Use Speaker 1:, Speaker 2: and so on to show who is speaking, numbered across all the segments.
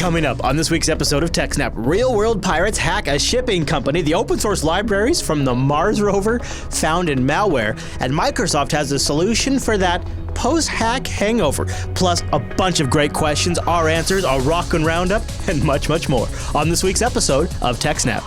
Speaker 1: Coming up on this week's episode of TechSNAP, real-world pirates hack a shipping company, the open-source libraries from the Mars Rover found in malware, and Microsoft has a solution for that post-hack hangover, plus a bunch of great questions, our answers, a rockin' roundup, and much, much more on this week's episode of TechSNAP.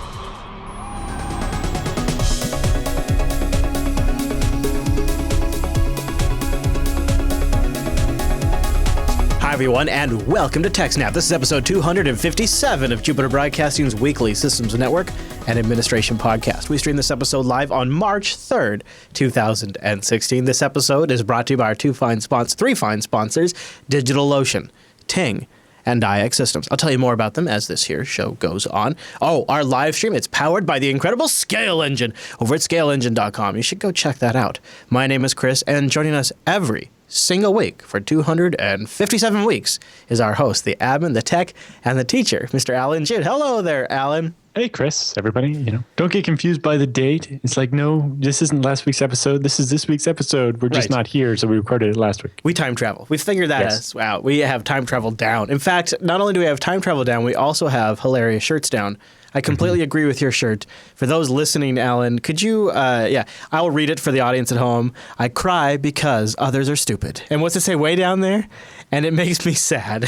Speaker 1: Hi everyone, and welcome to TechSNAP. This is episode 257 of Jupiter Broadcasting's weekly Systems Network and Administration podcast. We stream this episode live on March 3rd, 2016. This episode is brought to you by our three fine sponsors, DigitalOcean, Ting, and IX Systems. I'll tell you more about them as this here show goes on. Oh, our live stream, it's powered by the incredible Scale Engine over at scaleengine.com. You should go check that out. My name is Chris, and joining us every single week for 257 weeks is our host, the admin, the tech, and the teacher, Mr. Alan Jude. Hello there, Alan.
Speaker 2: Hey, Chris, everybody. Don't get confused by the date. It's like, no, this isn't last week's episode. This is this week's episode. We're just not here, so we recorded it last week.
Speaker 1: We time travel. We figured that out. We have time travel down. In fact, not only do we have time travel down, we also have hilarious shirts down. I completely agree with your shirt. For those listening, Alan, could you, I'll read it for the audience at home. I cry because others are stupid. And what's it say way down there? And it makes me sad.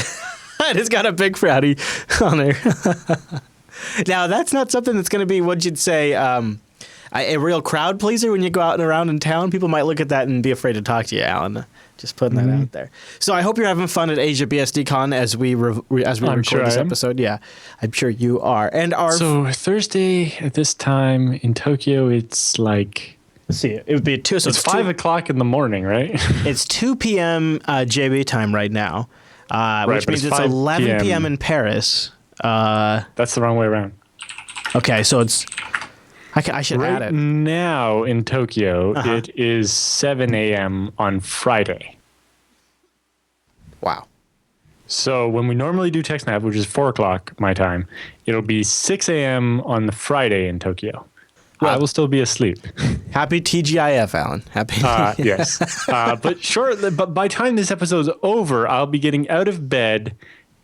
Speaker 1: It's got a big frowny on there. Now, that's not something that's going to be, what you'd say, a real crowd pleaser when you go out and around in town. People might look at that and be afraid to talk to you, Alan. Just putting that out there. So I hope you're having fun at Asia BSDCon as we record this episode. Yeah, I'm sure you are. And
Speaker 2: so Thursday at this time in Tokyo, it's like,
Speaker 1: let's see, it would be 2. So
Speaker 2: it's 5 o'clock in the morning, right?
Speaker 1: It's 2 p.m. JB time right now, which means it's 11 p.m. in Paris.
Speaker 2: That's the wrong way around.
Speaker 1: Okay, so it's. I should add it.
Speaker 2: Right now in Tokyo, it is 7 a.m. on Friday.
Speaker 1: Wow.
Speaker 2: So when we normally do TechSNAP, which is 4 o'clock my time, it'll be 6 a.m. on the Friday in Tokyo. Well, I will still be asleep.
Speaker 1: Happy TGIF, Alan. Happy.
Speaker 2: Yes. But by the time this episode's over, I'll be getting out of bed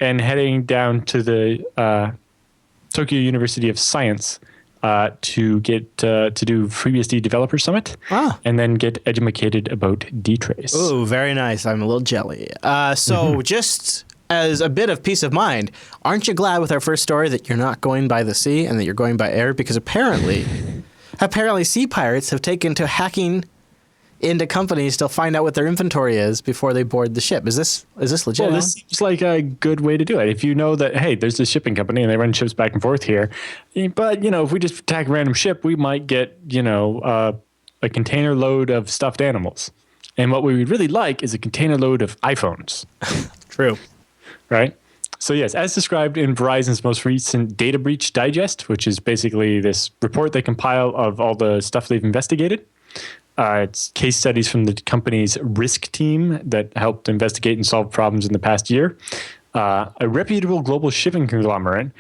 Speaker 2: and heading down to the Tokyo University of Science to get to do FreeBSD Developer Summit and then get educated about dtrace.
Speaker 1: Oh, very nice. I'm a little jelly. So just as a bit of peace of mind, aren't you glad with our first story that you're not going by the sea and that you're going by air? Because apparently sea pirates have taken to hacking into companies to find out what their inventory is before they board the ship. Is this legit?
Speaker 2: Well, this seems like a good way to do it. If you know that, hey, there's this shipping company and they run ships back and forth here, but if we just attack a random ship, we might get a container load of stuffed animals. And what we would really like is a container load of iPhones.
Speaker 1: True.
Speaker 2: Right? So yes, as described in Verizon's most recent Data Breach Digest, which is basically this report they compile of all the stuff they've investigated. It's case studies from the company's risk team that helped investigate and solve problems in the past year. A reputable global shipping conglomerate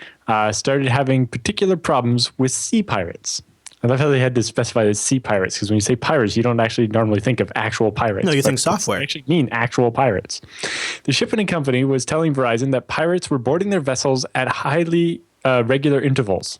Speaker 2: started having particular problems with sea pirates. I love how they had to specify the sea pirates, because when you say pirates, you don't actually normally think of actual pirates.
Speaker 1: No, you think software.
Speaker 2: They actually mean actual pirates. The shipping company was telling Verizon that pirates were boarding their vessels at highly regular intervals,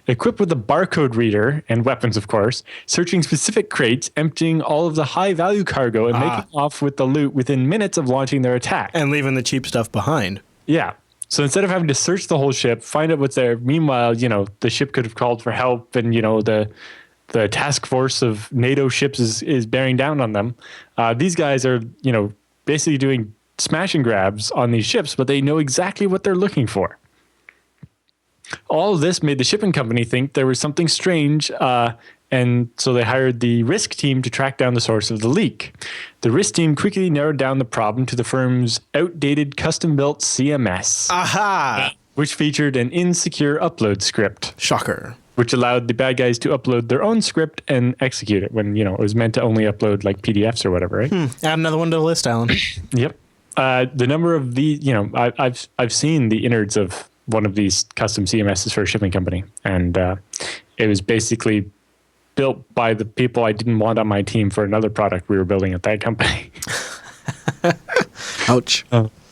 Speaker 2: equipped with a barcode reader and weapons, of course, searching specific crates, emptying all of the high-value cargo, and making off with the loot within minutes of launching their attack.
Speaker 1: And leaving the cheap stuff behind.
Speaker 2: Yeah. So instead of having to search the whole ship, find out what's there, meanwhile, the ship could have called for help, and, the task force of NATO ships is bearing down on them. These guys are, basically doing smash and grabs on these ships, but they know exactly what they're looking for. All of this made the shipping company think there was something strange, and so they hired the risk team to track down the source of the leak. The risk team quickly narrowed down the problem to the firm's outdated custom-built CMS, which featured an insecure upload script.
Speaker 1: Shocker.
Speaker 2: Which allowed the bad guys to upload their own script and execute it when, it was meant to only upload like PDFs or whatever, right?
Speaker 1: Add another one to the list, Alan.
Speaker 2: Yep. The number of these, I've seen the innards of one of these custom CMSs for a shipping company. And it was basically built by the people I didn't want on my team for another product we were building at that company.
Speaker 1: Ouch.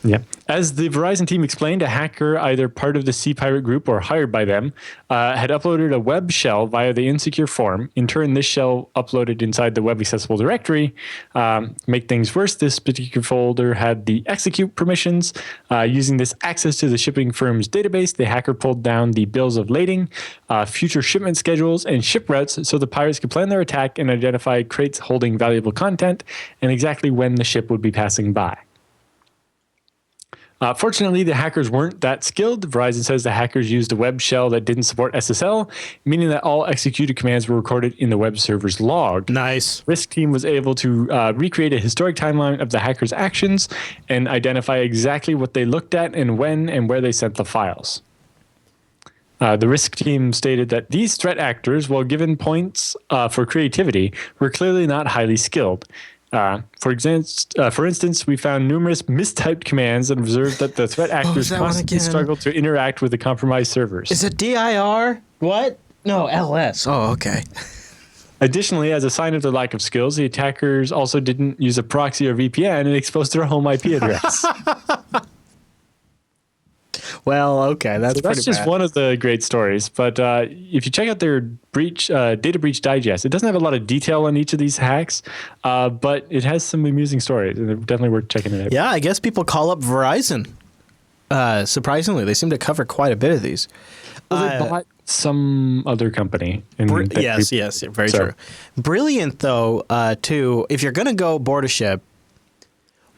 Speaker 2: Yeah. As the Verizon team explained, a hacker, either part of the Sea Pirate group or hired by them, had uploaded a web shell via the insecure form. In turn, this shell uploaded inside the web accessible directory. Make things worse, this particular folder had the execute permissions. Using this access to the shipping firm's database, the hacker pulled down the bills of lading, future shipment schedules, and ship routes so the pirates could plan their attack and identify crates holding valuable content and exactly when the ship would be passing by. Fortunately, the hackers weren't that skilled. Verizon says the hackers used a web shell that didn't support SSL, meaning that all executed commands were recorded in the web server's log.
Speaker 1: Nice.
Speaker 2: Risk team was able to recreate a historic timeline of the hackers' actions and identify exactly what they looked at and when and where they sent the files. The risk team stated that these threat actors, while given points for creativity, were clearly not highly skilled. For instance, we found numerous mistyped commands and observed that the threat actors constantly struggled to interact with the compromised servers.
Speaker 1: Is it DIR? What? No, LS. Oh, okay.
Speaker 2: Additionally, as a sign of their lack of skills, the attackers also didn't use a proxy or VPN and exposed their home IP address.
Speaker 1: Well, okay, that's
Speaker 2: just
Speaker 1: bad.
Speaker 2: One of the great stories. But if you check out their data breach digest, it doesn't have a lot of detail on each of these hacks, but it has some amusing stories, and they're definitely worth checking it out.
Speaker 1: Yeah, I guess people call up Verizon. Surprisingly, they seem to cover quite a bit of these.
Speaker 2: Well, they bought some other company.
Speaker 1: Yes, very true. Brilliant, though, too. If you're going to go board a ship,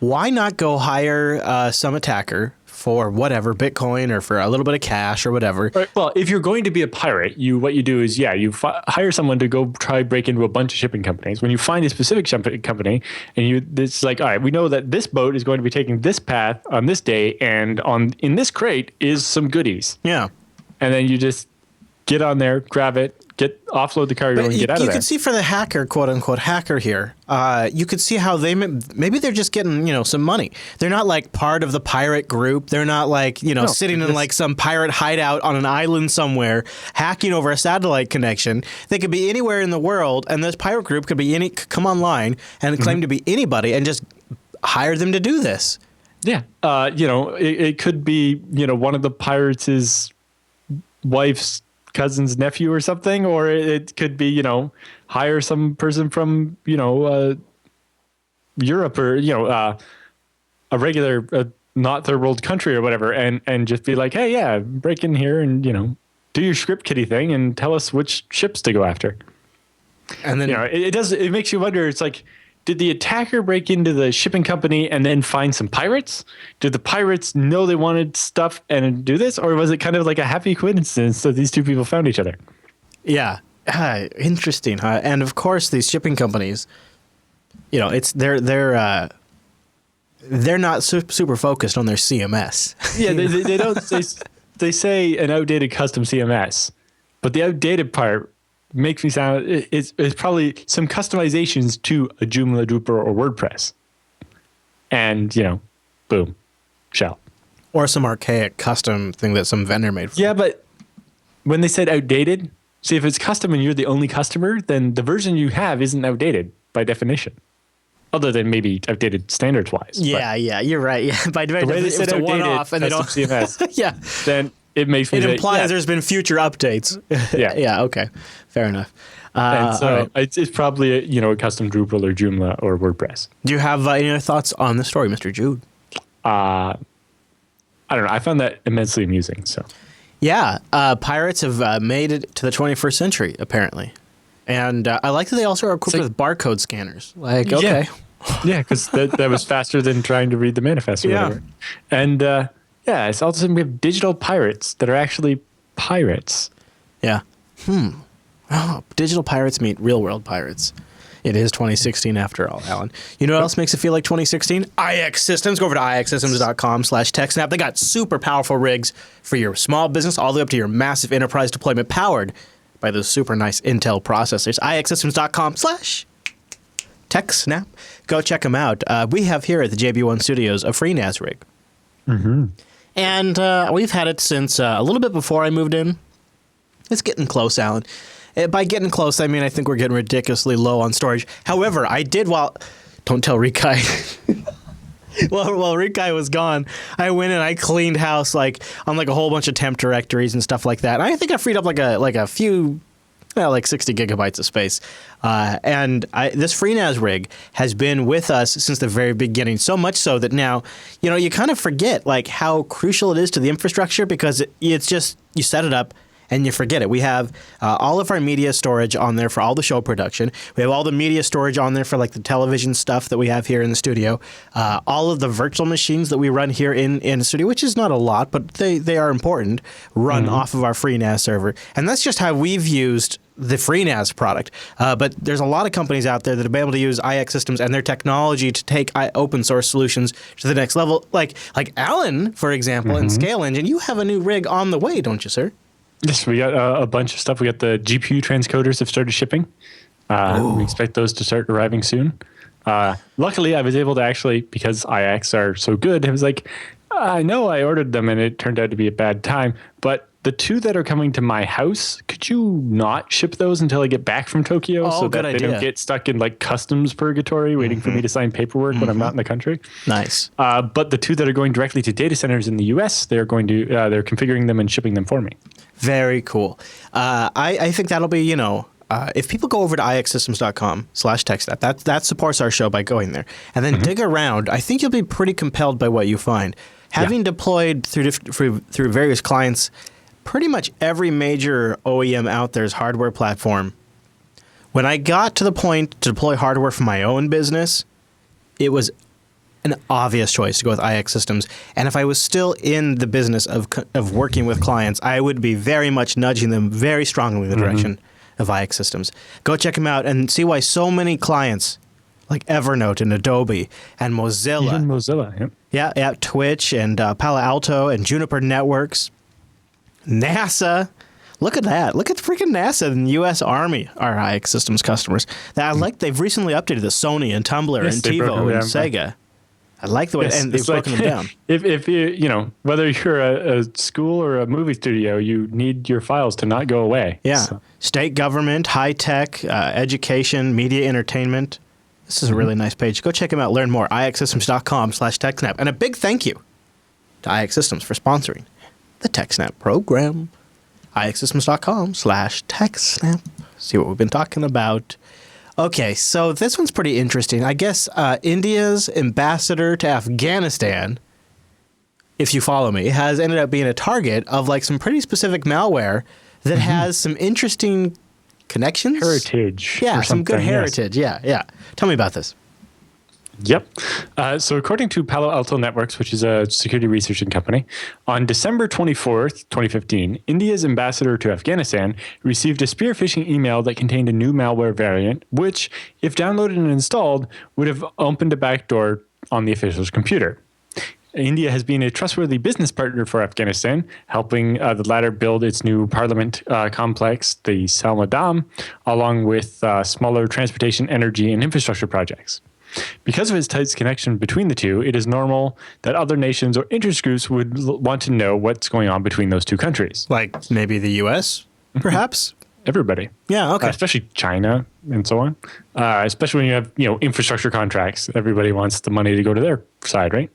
Speaker 1: why not go hire some attacker for whatever, Bitcoin or for a little bit of cash or whatever?
Speaker 2: Right. Well, if you're going to be a pirate, what you do is, you hire someone to go try break into a bunch of shipping companies. When you find a specific shipping company, and it's like, all right, we know that this boat is going to be taking this path on this day, and in this crate is some goodies.
Speaker 1: Yeah.
Speaker 2: And then you just get on there, grab it, offload the cargo, and get out of there.
Speaker 1: You can see for the hacker, quote unquote hacker here, you could see how maybe they're just getting some money. They're not like part of the pirate group. They're not like sitting in like some pirate hideout on an island somewhere hacking over a satellite connection. They could be anywhere in the world, and this pirate group could be come online and claim to be anybody and just hire them to do this.
Speaker 2: Yeah, it could be one of the pirates' wife's cousin's nephew or something, or it could be hire some person from Europe or a regular not third world country or whatever, and just be like, hey, yeah, break in here and do your script kiddie thing and tell us which ships to go after. And then it makes you wonder. It's like, did the attacker break into the shipping company and then find some pirates? Did the pirates know they wanted stuff and do this? Or was it kind of like a happy coincidence that these two people found each other?
Speaker 1: Yeah. Interesting, huh? And of course, these shipping companies, they're not super focused on their CMS.
Speaker 2: Yeah, they don't. They say an outdated custom CMS, but the outdated part makes me sound it's probably some customizations to a Joomla, Drupal, or WordPress, and boom, shell,
Speaker 1: or some archaic custom thing that some vendor made for
Speaker 2: you. Yeah, but when they said outdated, see, if it's custom and you're the only customer, then the version you have isn't outdated by definition, other than maybe outdated standards wise.
Speaker 1: Yeah, you're right. Yeah, by
Speaker 2: the way they said outdated, one-off and they don't CMS.
Speaker 1: Yeah,
Speaker 2: then it makes me.
Speaker 1: It implies there's been future updates.
Speaker 2: Yeah.
Speaker 1: Yeah. Okay. Fair enough.
Speaker 2: And so it's probably a custom Drupal or Joomla or WordPress.
Speaker 1: Do you have any other thoughts on the story, Mr. Jude?
Speaker 2: I don't know. I found that immensely amusing. So.
Speaker 1: Yeah, pirates have made it to the 21st century apparently, and I like that they also are equipped with barcode scanners. Like, okay.
Speaker 2: Yeah, because that was faster than trying to read the manifest or whatever. And it's also we have digital pirates that are actually pirates.
Speaker 1: Yeah. Oh, digital pirates meet real world pirates. It is 2016 after all, Alan. You know what else makes it feel like 2016? IX Systems. Go over to ixsystems.com/TechSNAP. They got super powerful rigs for your small business all the way up to your massive enterprise deployment powered by those super nice Intel processors. ixsystems.com/TechSNAP. Go check them out. We have here at the JB1 Studios a FreeNAS rig.
Speaker 2: Mm-hmm.
Speaker 1: And we've had it since a little bit before I moved in. It's getting close, Alan. By getting close, I mean I think we're getting ridiculously low on storage. However, I did don't tell Rikai. While Rick Guy was gone, I went and I cleaned house like on like a whole bunch of temp directories and stuff like that. And I think I freed up like a few, well, like 60 gigabytes of space. This FreeNAS rig has been with us since the very beginning, so much so that now, you kind of forget like how crucial it is to the infrastructure because it's just, you set it up and you forget it. We have all of our media storage on there for all the show production. We have all the media storage on there for like the television stuff that we have here in the studio. All of the virtual machines that we run here in the studio, which is not a lot, but they are important, run off of our FreeNAS server. And that's just how we've used the FreeNAS product. But there's a lot of companies out there that have been able to use IX Systems and their technology to take open source solutions to the next level. Like Alan, for example, in Scale Engine, you have a new rig on the way, don't you, sir?
Speaker 2: Yes, we got a bunch of stuff. We got the GPU transcoders have started shipping. We expect those to start arriving soon. Luckily, I was able to actually, because IX are so good, I was like, I know I ordered them and it turned out to be a bad time, but the two that are coming to my house, could you not ship those until I get back from Tokyo so that they don't get stuck in like customs purgatory waiting for me to sign paperwork when I'm not in the country?
Speaker 1: Nice.
Speaker 2: But the two that are going directly to data centers in the US, they're configuring them and shipping them for me.
Speaker 1: Very cool. I think that'll be, if people go over to ixsystems.com/TechSNAP, that supports our show by going there, and then dig around, I think you'll be pretty compelled by what you find. Having deployed through various clients, pretty much every major OEM out there's hardware platform. When I got to the point to deploy hardware for my own business, it was an obvious choice to go with IX Systems. And if I was still in the business of working with clients, I would be very much nudging them very strongly in the direction of IX Systems. Go check them out and see why so many clients like Evernote and Adobe and Mozilla.
Speaker 2: Even Mozilla, yep.
Speaker 1: Yeah, Twitch and Palo Alto and Juniper Networks. NASA. Look at that. Look at freaking NASA and the U.S. Army are IX Systems customers. They've recently updated the Sony and Tumblr and TiVo and Sega. I like the way, and they've broken them down.
Speaker 2: If you, whether you're a school or a movie studio, you need your files to not go away.
Speaker 1: Yeah. So. State government, high tech, education, media entertainment. This is a really nice page. Go check them out. Learn more. ixsystems.com/TechSNAP. And a big thank you to IX Systems for sponsoring the TechSNAP program. ixsystems.com/TechSNAP. See what we've been talking about. Okay, so this one's pretty interesting. I guess India's ambassador to Afghanistan, if you follow me, has ended up being a target of like some pretty specific malware that has some interesting connections.
Speaker 2: Heritage.
Speaker 1: Yeah, some good heritage. Yes. Yeah. Tell me about this.
Speaker 2: Yep. So according to Palo Alto Networks, which is a security researching company, on December 24th, 2015, India's ambassador to Afghanistan received a spear phishing email that contained a new malware variant, which, if downloaded and installed, would have opened a backdoor on the official's computer. India has been a trustworthy business partner for Afghanistan, helping the latter build its new parliament complex, the Salma Dam, along with smaller transportation, energy, and infrastructure projects. Because of its tight connection between the two, it is normal that other nations or interest groups would want to know what's going on between those two countries.
Speaker 1: Like maybe the U.S., perhaps?
Speaker 2: Everybody.
Speaker 1: Yeah, okay.
Speaker 2: Especially China and so on. Especially when you have, infrastructure contracts. Everybody wants the money to go to their side, right?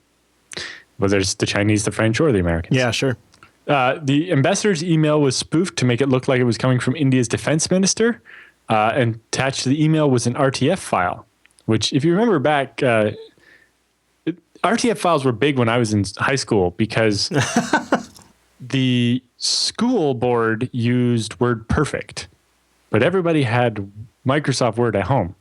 Speaker 2: Whether it's the Chinese, the French, or the Americans.
Speaker 1: Yeah, sure.
Speaker 2: The ambassador's email was spoofed to make it look like it was coming from India's defense minister. And attached to the email was an RTF file. Which, if you remember back, RTF files were big when I was in high school because the school board used WordPerfect, but everybody had Microsoft Word at home.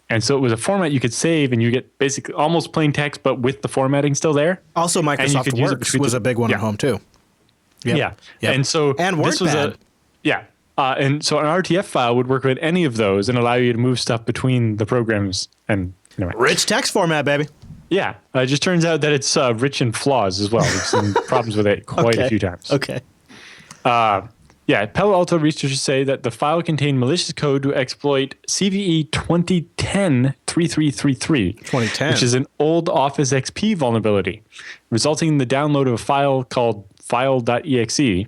Speaker 2: And so it was a format you could save and you get basically almost plain text, but with the formatting still there.
Speaker 1: Also, Microsoft Works was a big one at home, too.
Speaker 2: Yep. Yeah. Yep. And so
Speaker 1: this was
Speaker 2: and so an RTF file would work with any of those and allow you to move stuff between the programs. And anyway.
Speaker 1: Rich text format, baby.
Speaker 2: Yeah. It just turns out that it's rich in flaws as well. We've seen problems with it quite a few times.
Speaker 1: Okay.
Speaker 2: Palo Alto researchers say that the file contained malicious code to exploit CVE 2010-3333,
Speaker 1: 2010,
Speaker 2: which is an old Office XP vulnerability, resulting in the download of a file called file.exe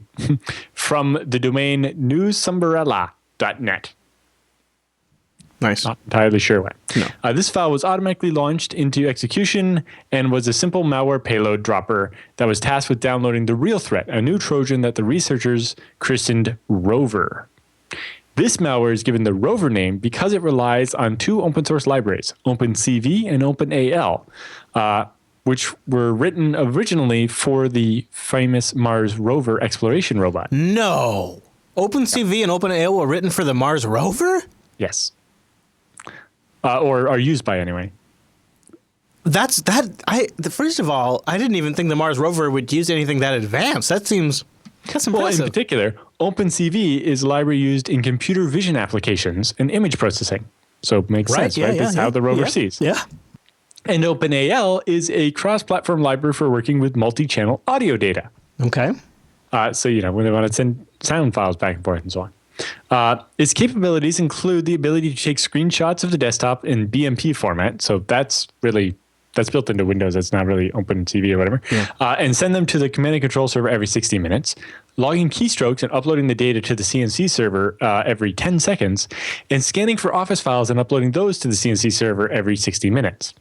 Speaker 2: from the domain newsumbrella.net.
Speaker 1: Nice.
Speaker 2: Not entirely sure why.
Speaker 1: No.
Speaker 2: This file was automatically launched into execution and was a simple malware payload dropper that was tasked with downloading the real threat, a new Trojan that the researchers christened Rover. This malware is given the Rover name because it relies on two open source libraries, OpenCV and OpenAL, which were written originally for the famous Mars Rover exploration robot.
Speaker 1: No. OpenCV and OpenAL were written for the Mars Rover?
Speaker 2: Yes. Or are used by anyway.
Speaker 1: First of all, I didn't even think the Mars Rover would use anything that advanced. That's impressive.
Speaker 2: Well, in particular, OpenCV is a library used in computer vision applications and image processing. So it makes sense, right? That's how the rover sees.
Speaker 1: Yeah.
Speaker 2: And OpenAL is a cross-platform library for working with multi-channel audio data.
Speaker 1: Okay.
Speaker 2: So, when they want to send sound files back and forth and so on. Its capabilities include the ability to take screenshots of the desktop in BMP format. So that's built into Windows. That's not really OpenCV or whatever. Yeah. And send them to the command and control server every 60 minutes, logging keystrokes and uploading the data to the CNC server every 10 seconds, and scanning for Office files and uploading those to the CNC server every 60 minutes.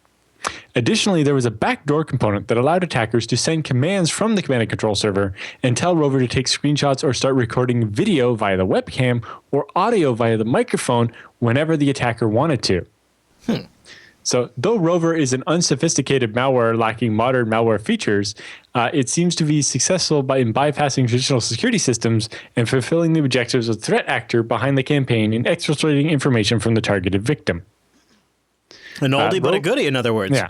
Speaker 2: Additionally, there was a backdoor component that allowed attackers to send commands from the command and control server and tell Rover to take screenshots or start recording video via the webcam or audio via the microphone whenever the attacker wanted to. So, though Rover is an unsophisticated malware lacking modern malware features, it seems to be successful in bypassing traditional security systems and fulfilling the objectives of the threat actor behind the campaign and exfiltrating information from the targeted victim.
Speaker 1: An oldie but a goodie, in other words.
Speaker 2: Yeah.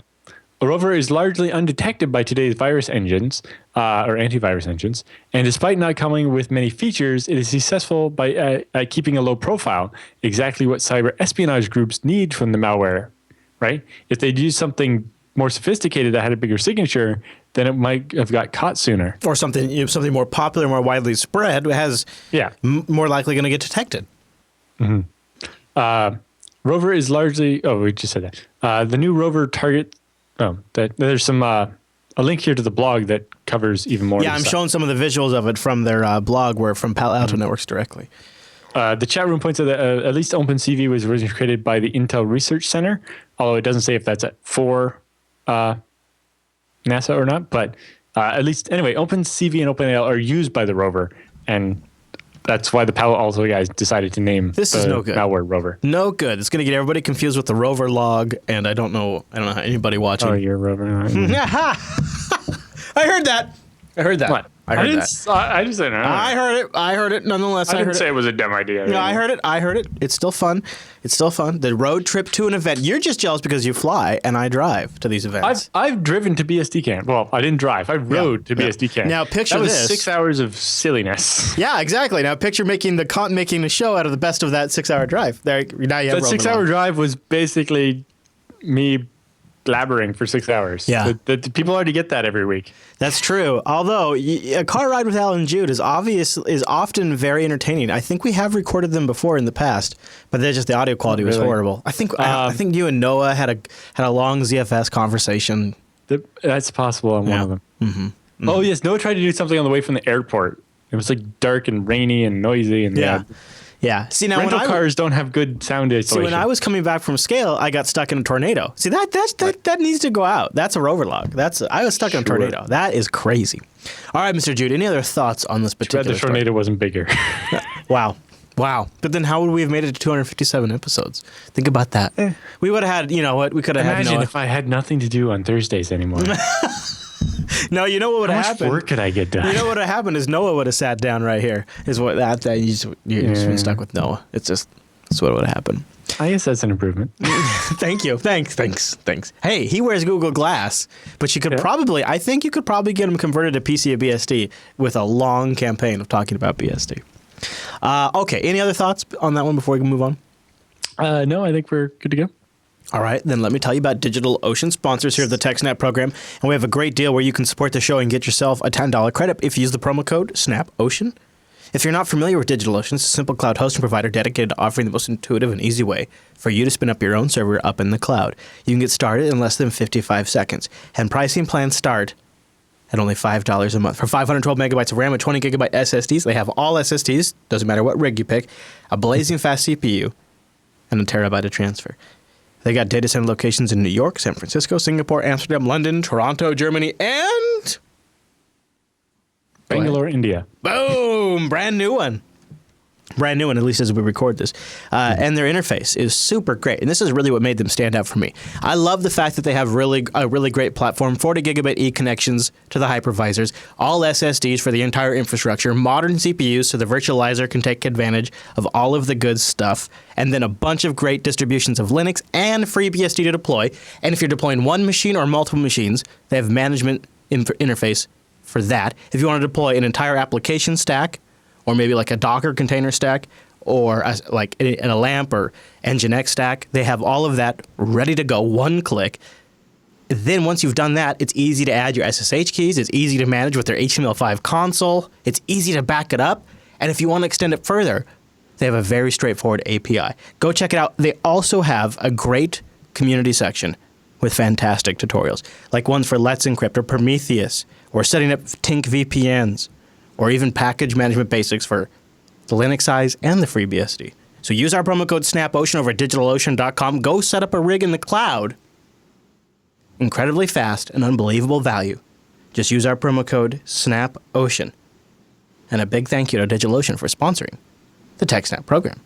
Speaker 2: Rover is largely undetected by today's virus engines, or antivirus engines, and despite not coming with many features, it is successful by keeping a low profile, exactly what cyber espionage groups need from the malware, right? If they'd used something more sophisticated that had a bigger signature, then it might have got caught sooner.
Speaker 1: Or something more popular, more widely spread, has more likely going to get detected.
Speaker 2: Mm-hmm. Rover is largely, we just said that. The new Rover target, there's some, a link here to the blog that covers even more.
Speaker 1: Yeah, I'm showing some of the visuals of it from their blog, where from Palo Alto Networks directly.
Speaker 2: The chat room points out that at least OpenCV was originally created by the Intel Research Center, although it doesn't say if that's for NASA or not. But at least, anyway, OpenCV and OpenAL are used by the rover, and that's why the Palo Alto guys decided to name
Speaker 1: this is no good.
Speaker 2: Malware Rover.
Speaker 1: No good. It's going to get everybody confused with the rover log, and I don't know how anybody watching.
Speaker 2: Oh, you're a rover.
Speaker 1: I heard that.
Speaker 2: What? I just said
Speaker 1: I heard it. Nonetheless,
Speaker 2: I didn't say it was a dumb idea.
Speaker 1: No, I heard it. It's still fun. The road trip to an event. You're just jealous because you fly and I drive to these events.
Speaker 2: I've driven to BSD camp. Well, I didn't drive. I rode to BSD camp.
Speaker 1: Now picture
Speaker 2: that was
Speaker 1: this.
Speaker 2: 6 hours of silliness.
Speaker 1: Yeah, exactly. Now picture making the show out of the best of that 6-hour drive. There, now you have
Speaker 2: that 6-hour drive was basically me blabbering for 6 hours.
Speaker 1: Yeah.
Speaker 2: The people already get that every week.
Speaker 1: That's true. Although a car ride with Alan and Jude is often very entertaining. I think we have recorded them before in the past, but the audio quality was horrible. I think you and Noah had a long ZFS conversation.
Speaker 2: That's possible on one of them. Mm-hmm. Mm-hmm. Oh yes, Noah tried to do something on the way from the airport. It was like dark and rainy and noisy and
Speaker 1: yeah. See, now
Speaker 2: rental cars don't have good sound isolation.
Speaker 1: See, when I was coming back from Scale, I got stuck in a tornado. See, that needs to go out. That's a rover log. I was stuck in a tornado. That is crazy. All right, Mr. Jude, any other thoughts on this particular
Speaker 2: story? The tornado wasn't bigger.
Speaker 1: Wow. But then how would we have made it to 257 episodes? Think about that. We would have had, we could have had
Speaker 2: Imagine if I had nothing to do on Thursdays anymore.
Speaker 1: No, you know what would have happened?
Speaker 2: How much work could I get done?
Speaker 1: You know what would have happened is Noah would have sat down right here. Is what that you just been stuck with Noah. That's what would have happened.
Speaker 2: I guess that's an improvement.
Speaker 1: Thank you. Thanks. Hey, he wears Google Glass, but I think you could probably get him converted to PC or BSD with a long campaign of talking about BSD. Okay, any other thoughts on that one before we can move on?
Speaker 2: No, I think we're good to go.
Speaker 1: All right, then let me tell you about DigitalOcean, sponsors here of the TechSNAP program. And we have a great deal where you can support the show and get yourself a $10 credit if you use the promo code SNAPOcean. If you're not familiar with DigitalOcean, it's a simple cloud hosting provider dedicated to offering the most intuitive and easy way for you to spin up your own server up in the cloud. You can get started in less than 55 seconds. And pricing plans start at only $5 a month. For 512 megabytes of RAM and 20 gigabyte SSDs, they have all SSDs, doesn't matter what rig you pick, a blazing fast CPU, and a terabyte of transfer. They got data center locations in New York, San Francisco, Singapore, Amsterdam, London, Toronto, Germany, and
Speaker 2: Bangalore, India.
Speaker 1: Boom! Brand new one. Brand new one, at least as we record this. And their interface is super great. And this is really what made them stand out for me. I love the fact that they have a really great platform, 40 gigabit E-connections to the hypervisors, all SSDs for the entire infrastructure, modern CPUs so the virtualizer can take advantage of all of the good stuff, and then a bunch of great distributions of Linux and FreeBSD to deploy. And if you're deploying one machine or multiple machines, they have management interface for that. If you want to deploy an entire application stack, or maybe like a Docker container stack, or like in a LAMP or Nginx stack, they have all of that ready to go, one click. Then once you've done that, it's easy to add your SSH keys. It's easy to manage with their HTML5 console. It's easy to back it up. And if you want to extend it further, they have a very straightforward API. Go check it out. They also have a great community section with fantastic tutorials, like ones for Let's Encrypt or Prometheus, or setting up Tink VPNs, or even package management basics for the Linux size and the FreeBSD. So use our promo code SNAPOcean over at DigitalOcean.com. Go set up a rig in the cloud. Incredibly fast and unbelievable value. Just use our promo code SNAPOcean. And a big thank you to DigitalOcean for sponsoring the TechSNAP program.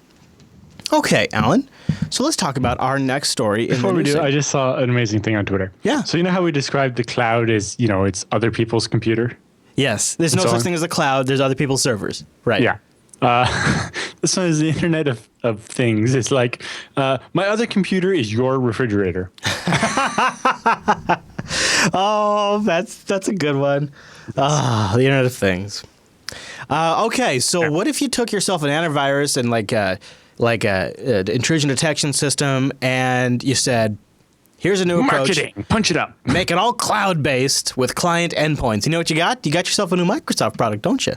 Speaker 1: Okay, Alan. So let's talk about our next story.
Speaker 2: Before we do, I just saw an amazing thing on Twitter.
Speaker 1: Yeah.
Speaker 2: So you know how we described the cloud as, it's other people's computer?
Speaker 1: Yes, there's no such thing as a cloud. There's other people's servers. Right.
Speaker 2: Yeah. This one is the Internet of Things. It's like, my other computer is your refrigerator.
Speaker 1: Oh, that's a good one. The Internet of Things. Okay, so what if you took yourself an antivirus and like a intrusion detection system, and you said, here's a new approach.
Speaker 2: Marketing, punch it up.
Speaker 1: Make it all cloud-based with client endpoints. You know what you got? You got yourself a new Microsoft product, don't you?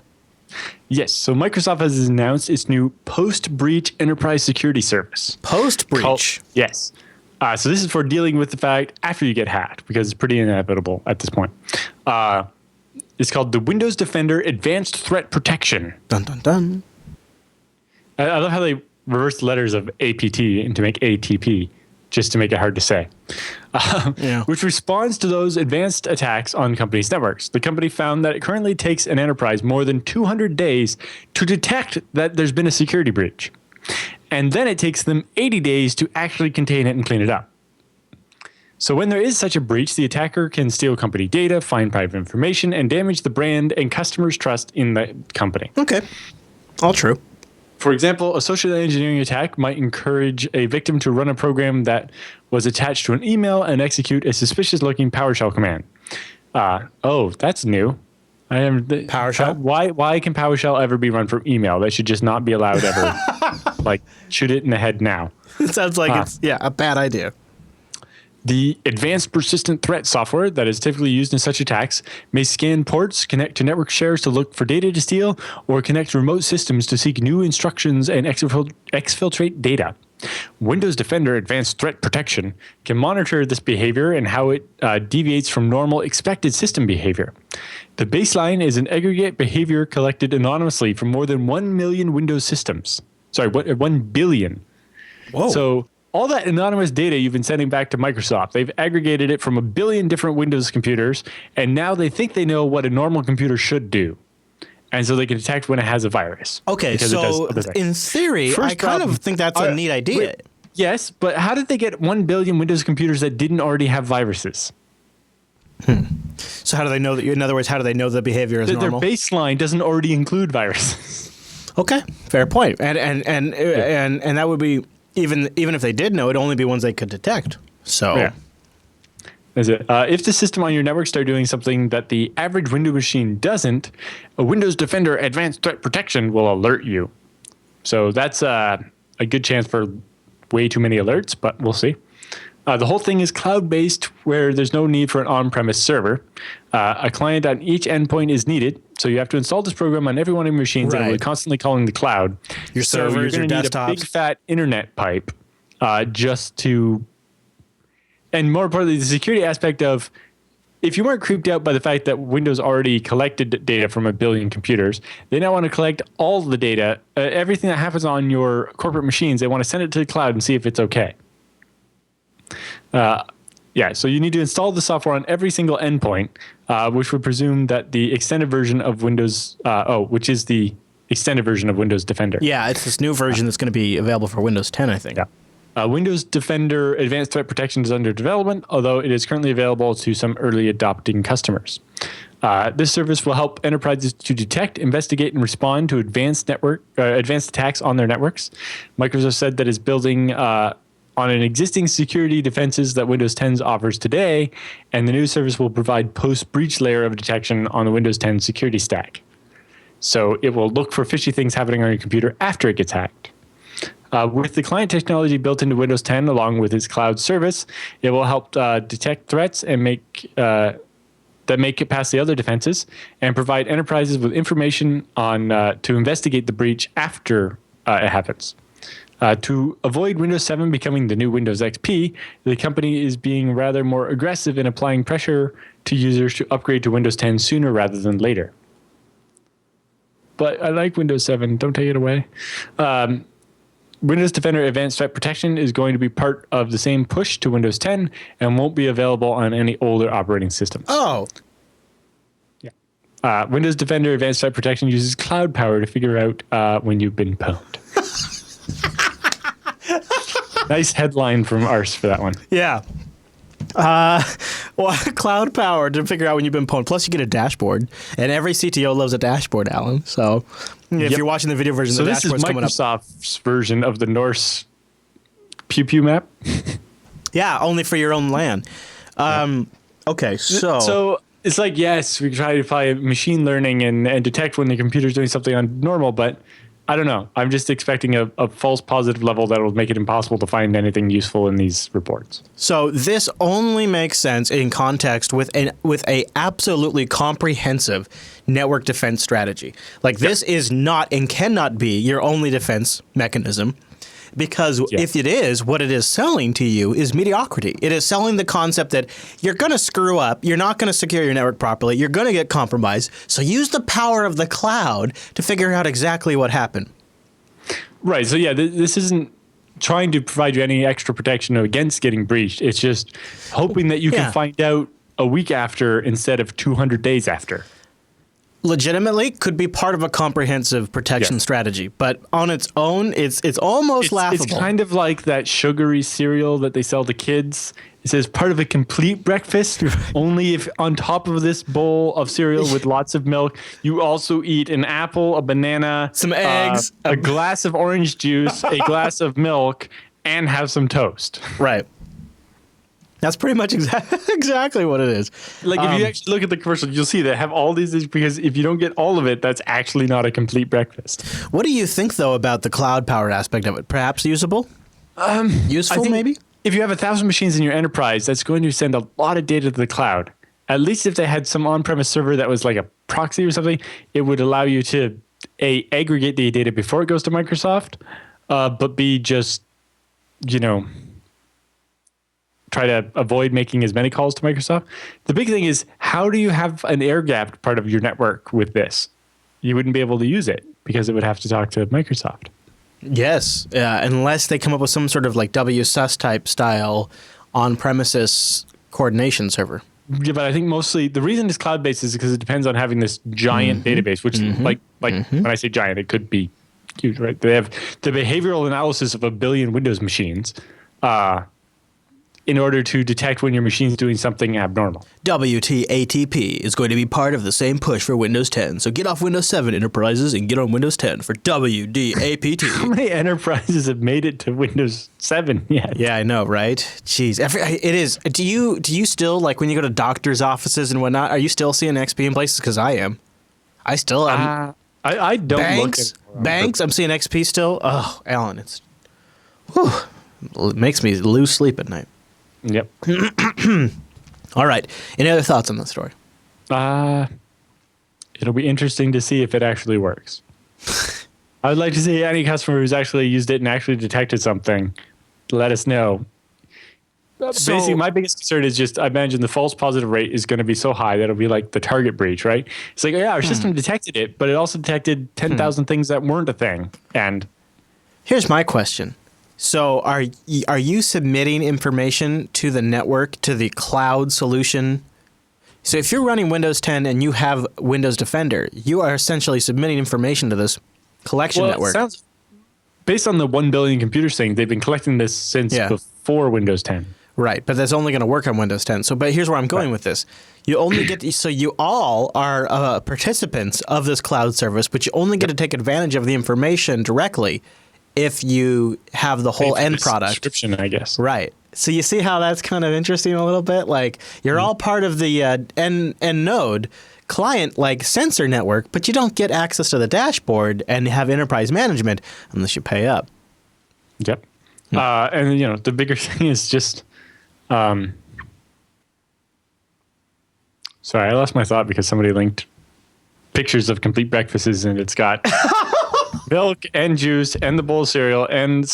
Speaker 2: Yes. So Microsoft has announced its new post-breach enterprise security service.
Speaker 1: Post-breach?
Speaker 2: Yes. So this is for dealing with the fact after you get hacked, because it's pretty inevitable at this point. It's called the Windows Defender Advanced Threat Protection.
Speaker 1: Dun, dun, dun.
Speaker 2: I love how they reversed letters of APT to make ATP, just to make it hard to say, which responds to those advanced attacks on companies' networks. The company found that it currently takes an enterprise more than 200 days to detect that there's been a security breach. And then it takes them 80 days to actually contain it and clean it up. So when there is such a breach, the attacker can steal company data, find private information, and damage the brand and customers' trust in the company.
Speaker 1: Okay. All true.
Speaker 2: For example, a social engineering attack might encourage a victim to run a program that was attached to an email and execute a suspicious-looking PowerShell command. That's new.
Speaker 1: PowerShell?
Speaker 2: Why can PowerShell ever be run from email? That should just not be allowed ever. Shoot it in the head now.
Speaker 1: It sounds like it's a bad idea.
Speaker 2: The advanced persistent threat software that is typically used in such attacks may scan ports, connect to network shares to look for data to steal, or connect remote systems to seek new instructions and exfiltrate data. Windows Defender Advanced Threat Protection can monitor this behavior and how it deviates from normal expected system behavior. The baseline is an aggregate behavior collected anonymously from more than 1 million Windows systems. Sorry, 1 billion.
Speaker 1: Whoa.
Speaker 2: So all that anonymous data you've been sending back to Microsoft, they've aggregated it from 1 billion different Windows computers, and now they think they know what a normal computer should do. And so they can detect when it has a virus.
Speaker 1: Okay, so in theory, I kind of think that's a neat idea.
Speaker 2: Yes, but how did they get 1 billion Windows computers that didn't already have viruses?
Speaker 1: So how do they know that? In other words, how do they know the behavior is normal?
Speaker 2: Their baseline doesn't already include viruses.
Speaker 1: Okay, fair point. And that would be even if they did know, it'd only be ones they could detect. So.
Speaker 2: Yeah. Is it? If the system on your network starts doing something that the average Windows machine doesn't, a Windows Defender Advanced Threat Protection will alert you. So that's a good chance for way too many alerts, but we'll see. The whole thing is cloud-based, where there's no need for an on-premise server. A client on each endpoint is needed, so you have to install this program on every one of your machines, and we're constantly calling the cloud.
Speaker 1: Your servers, your desktops.
Speaker 2: Need a big fat internet pipe just to. And more importantly, the security aspect of if you weren't creeped out by the fact that Windows already collected data from 1 billion computers, they now want to collect all the data, everything that happens on your corporate machines. They want to send it to the cloud and see if it's okay. So you need to install the software on every single endpoint, which would presume that the extended version of Windows, which is the extended version of Windows Defender.
Speaker 1: Yeah, it's this new version that's going to be available for Windows 10, I think.
Speaker 2: Yeah. Windows Defender Advanced Threat Protection is under development, although it is currently available to some early adopting customers. This service will help enterprises to detect, investigate, and respond to advanced attacks on their networks. Microsoft said that it's building on an existing security defenses that Windows 10 offers today, and the new service will provide post-breach layer of detection on the Windows 10 security stack. So it will look for fishy things happening on your computer after it gets hacked. With the client technology built into Windows 10 along with its cloud service, it will help detect threats and make it past the other defenses and provide enterprises with information on to investigate the breach after it happens. To avoid Windows 7 becoming the new Windows XP, the company is being rather more aggressive in applying pressure to users to upgrade to Windows 10 sooner rather than later. But I like Windows 7. Don't take it away. Windows Defender Advanced Threat Protection is going to be part of the same push to Windows 10 and won't be available on any older operating systems.
Speaker 1: Oh.
Speaker 2: Yeah. Windows Defender Advanced Threat Protection uses cloud power to figure out when you've been pwned. Nice headline from Ars for that one.
Speaker 1: Yeah. Cloud power to figure out when you've been pwned. Plus, you get a dashboard, and every CTO loves a dashboard, Alan. So, if you're watching the video version, the dashboard's coming up.
Speaker 2: So this is Microsoft's version of the Norse pew pew map.
Speaker 1: Yeah, only for your own LAN. Okay,
Speaker 2: so it's like, yes, we try to apply machine learning and detect when the computer's doing something abnormal, but I don't know. I'm just expecting a false positive level that will make it impossible to find anything useful in these reports.
Speaker 1: So this only makes sense in context with a absolutely comprehensive network defense strategy. Like this is not and cannot be your only defense mechanism. Because if it is, what it is selling to you is mediocrity. It is selling the concept that you're going to screw up, you're not going to secure your network properly, you're going to get compromised, so use the power of the cloud to figure out exactly what happened.
Speaker 2: Right. So yeah, this isn't trying to provide you any extra protection against getting breached. It's just hoping that you can find out a week after instead of 200 days after.
Speaker 1: Legitimately could be part of a comprehensive protection strategy, but on its own, it's almost laughable.
Speaker 2: It's kind of like that sugary cereal that they sell to kids. It says part of a complete breakfast, only if on top of this bowl of cereal with lots of milk, you also eat an apple, a banana,
Speaker 1: some eggs,
Speaker 2: a glass of orange juice, a glass of milk, and have some toast.
Speaker 1: Right. That's pretty much exactly what it is.
Speaker 2: Like if you actually look at the commercial, you'll see they have all these, because if you don't get all of it, that's actually not a complete breakfast.
Speaker 1: What do you think, though, about the cloud powered aspect of it? Perhaps usable? Useful, maybe?
Speaker 2: If you have 1,000 machines in your enterprise, that's going to send a lot of data to the cloud. At least if they had some on-premise server that was like a proxy or something, it would allow you to A, aggregate the data before it goes to Microsoft, but B, just, try to avoid making as many calls to Microsoft. The big thing is, how do you have an air-gapped part of your network with this? You wouldn't be able to use it because it would have to talk to Microsoft.
Speaker 1: Yes, unless they come up with some sort of like WSUS type style on-premises coordination server.
Speaker 2: Yeah, but I think mostly the reason it's cloud-based is because it depends on having this giant database, which when I say giant, it could be huge, right? They have the behavioral analysis of 1 billion Windows machines, in order to detect when your machine's doing something abnormal.
Speaker 1: WTATP is going to be part of the same push for Windows 10. So get off Windows 7 enterprises and get on Windows 10 for WDAPT.
Speaker 2: How many enterprises have made it to Windows 7 yet?
Speaker 1: Yeah, I know, right? Jeez, it is. Do you still, like when you go to doctors' offices and whatnot, are you still seeing XP in places? Because I am. I still am.
Speaker 2: I don't
Speaker 1: Banks, I'm seeing XP still. Oh, Alan, it makes me lose sleep at night.
Speaker 2: Yep.
Speaker 1: All right. Any other thoughts on the story?
Speaker 2: It'll be interesting to see if it actually works. I would like to see any customer who's actually used it and actually detected something. Let us know. basically, my biggest concern is just I imagine the false positive rate is going to be so high that it'll be like the target breach, right? It's like, yeah, our system detected it, but it also detected 10,000 things that weren't a thing. And
Speaker 1: here's my question. So are you submitting information to the network, to the cloud solution? So if you're running Windows 10 and you have Windows Defender, you are essentially submitting information to this collection network.
Speaker 2: It sounds, based on the 1 billion computers thing, they've been collecting this since before Windows 10.
Speaker 1: Right, but that's only going to work on Windows 10. But here's where I'm going with this. You only get so you all are participants of this cloud service, but you only get to take advantage of the information directly if you have the whole end product.
Speaker 2: Subscription, I guess.
Speaker 1: Right. So you see how that's kind of interesting a little bit? Like you're all part of the end node client like sensor network, but you don't get access to the dashboard and have enterprise management unless you pay up.
Speaker 2: Yep. And the bigger thing is just sorry, I lost my thought because somebody linked pictures of complete breakfasts and it's got milk and juice and the bowl of cereal and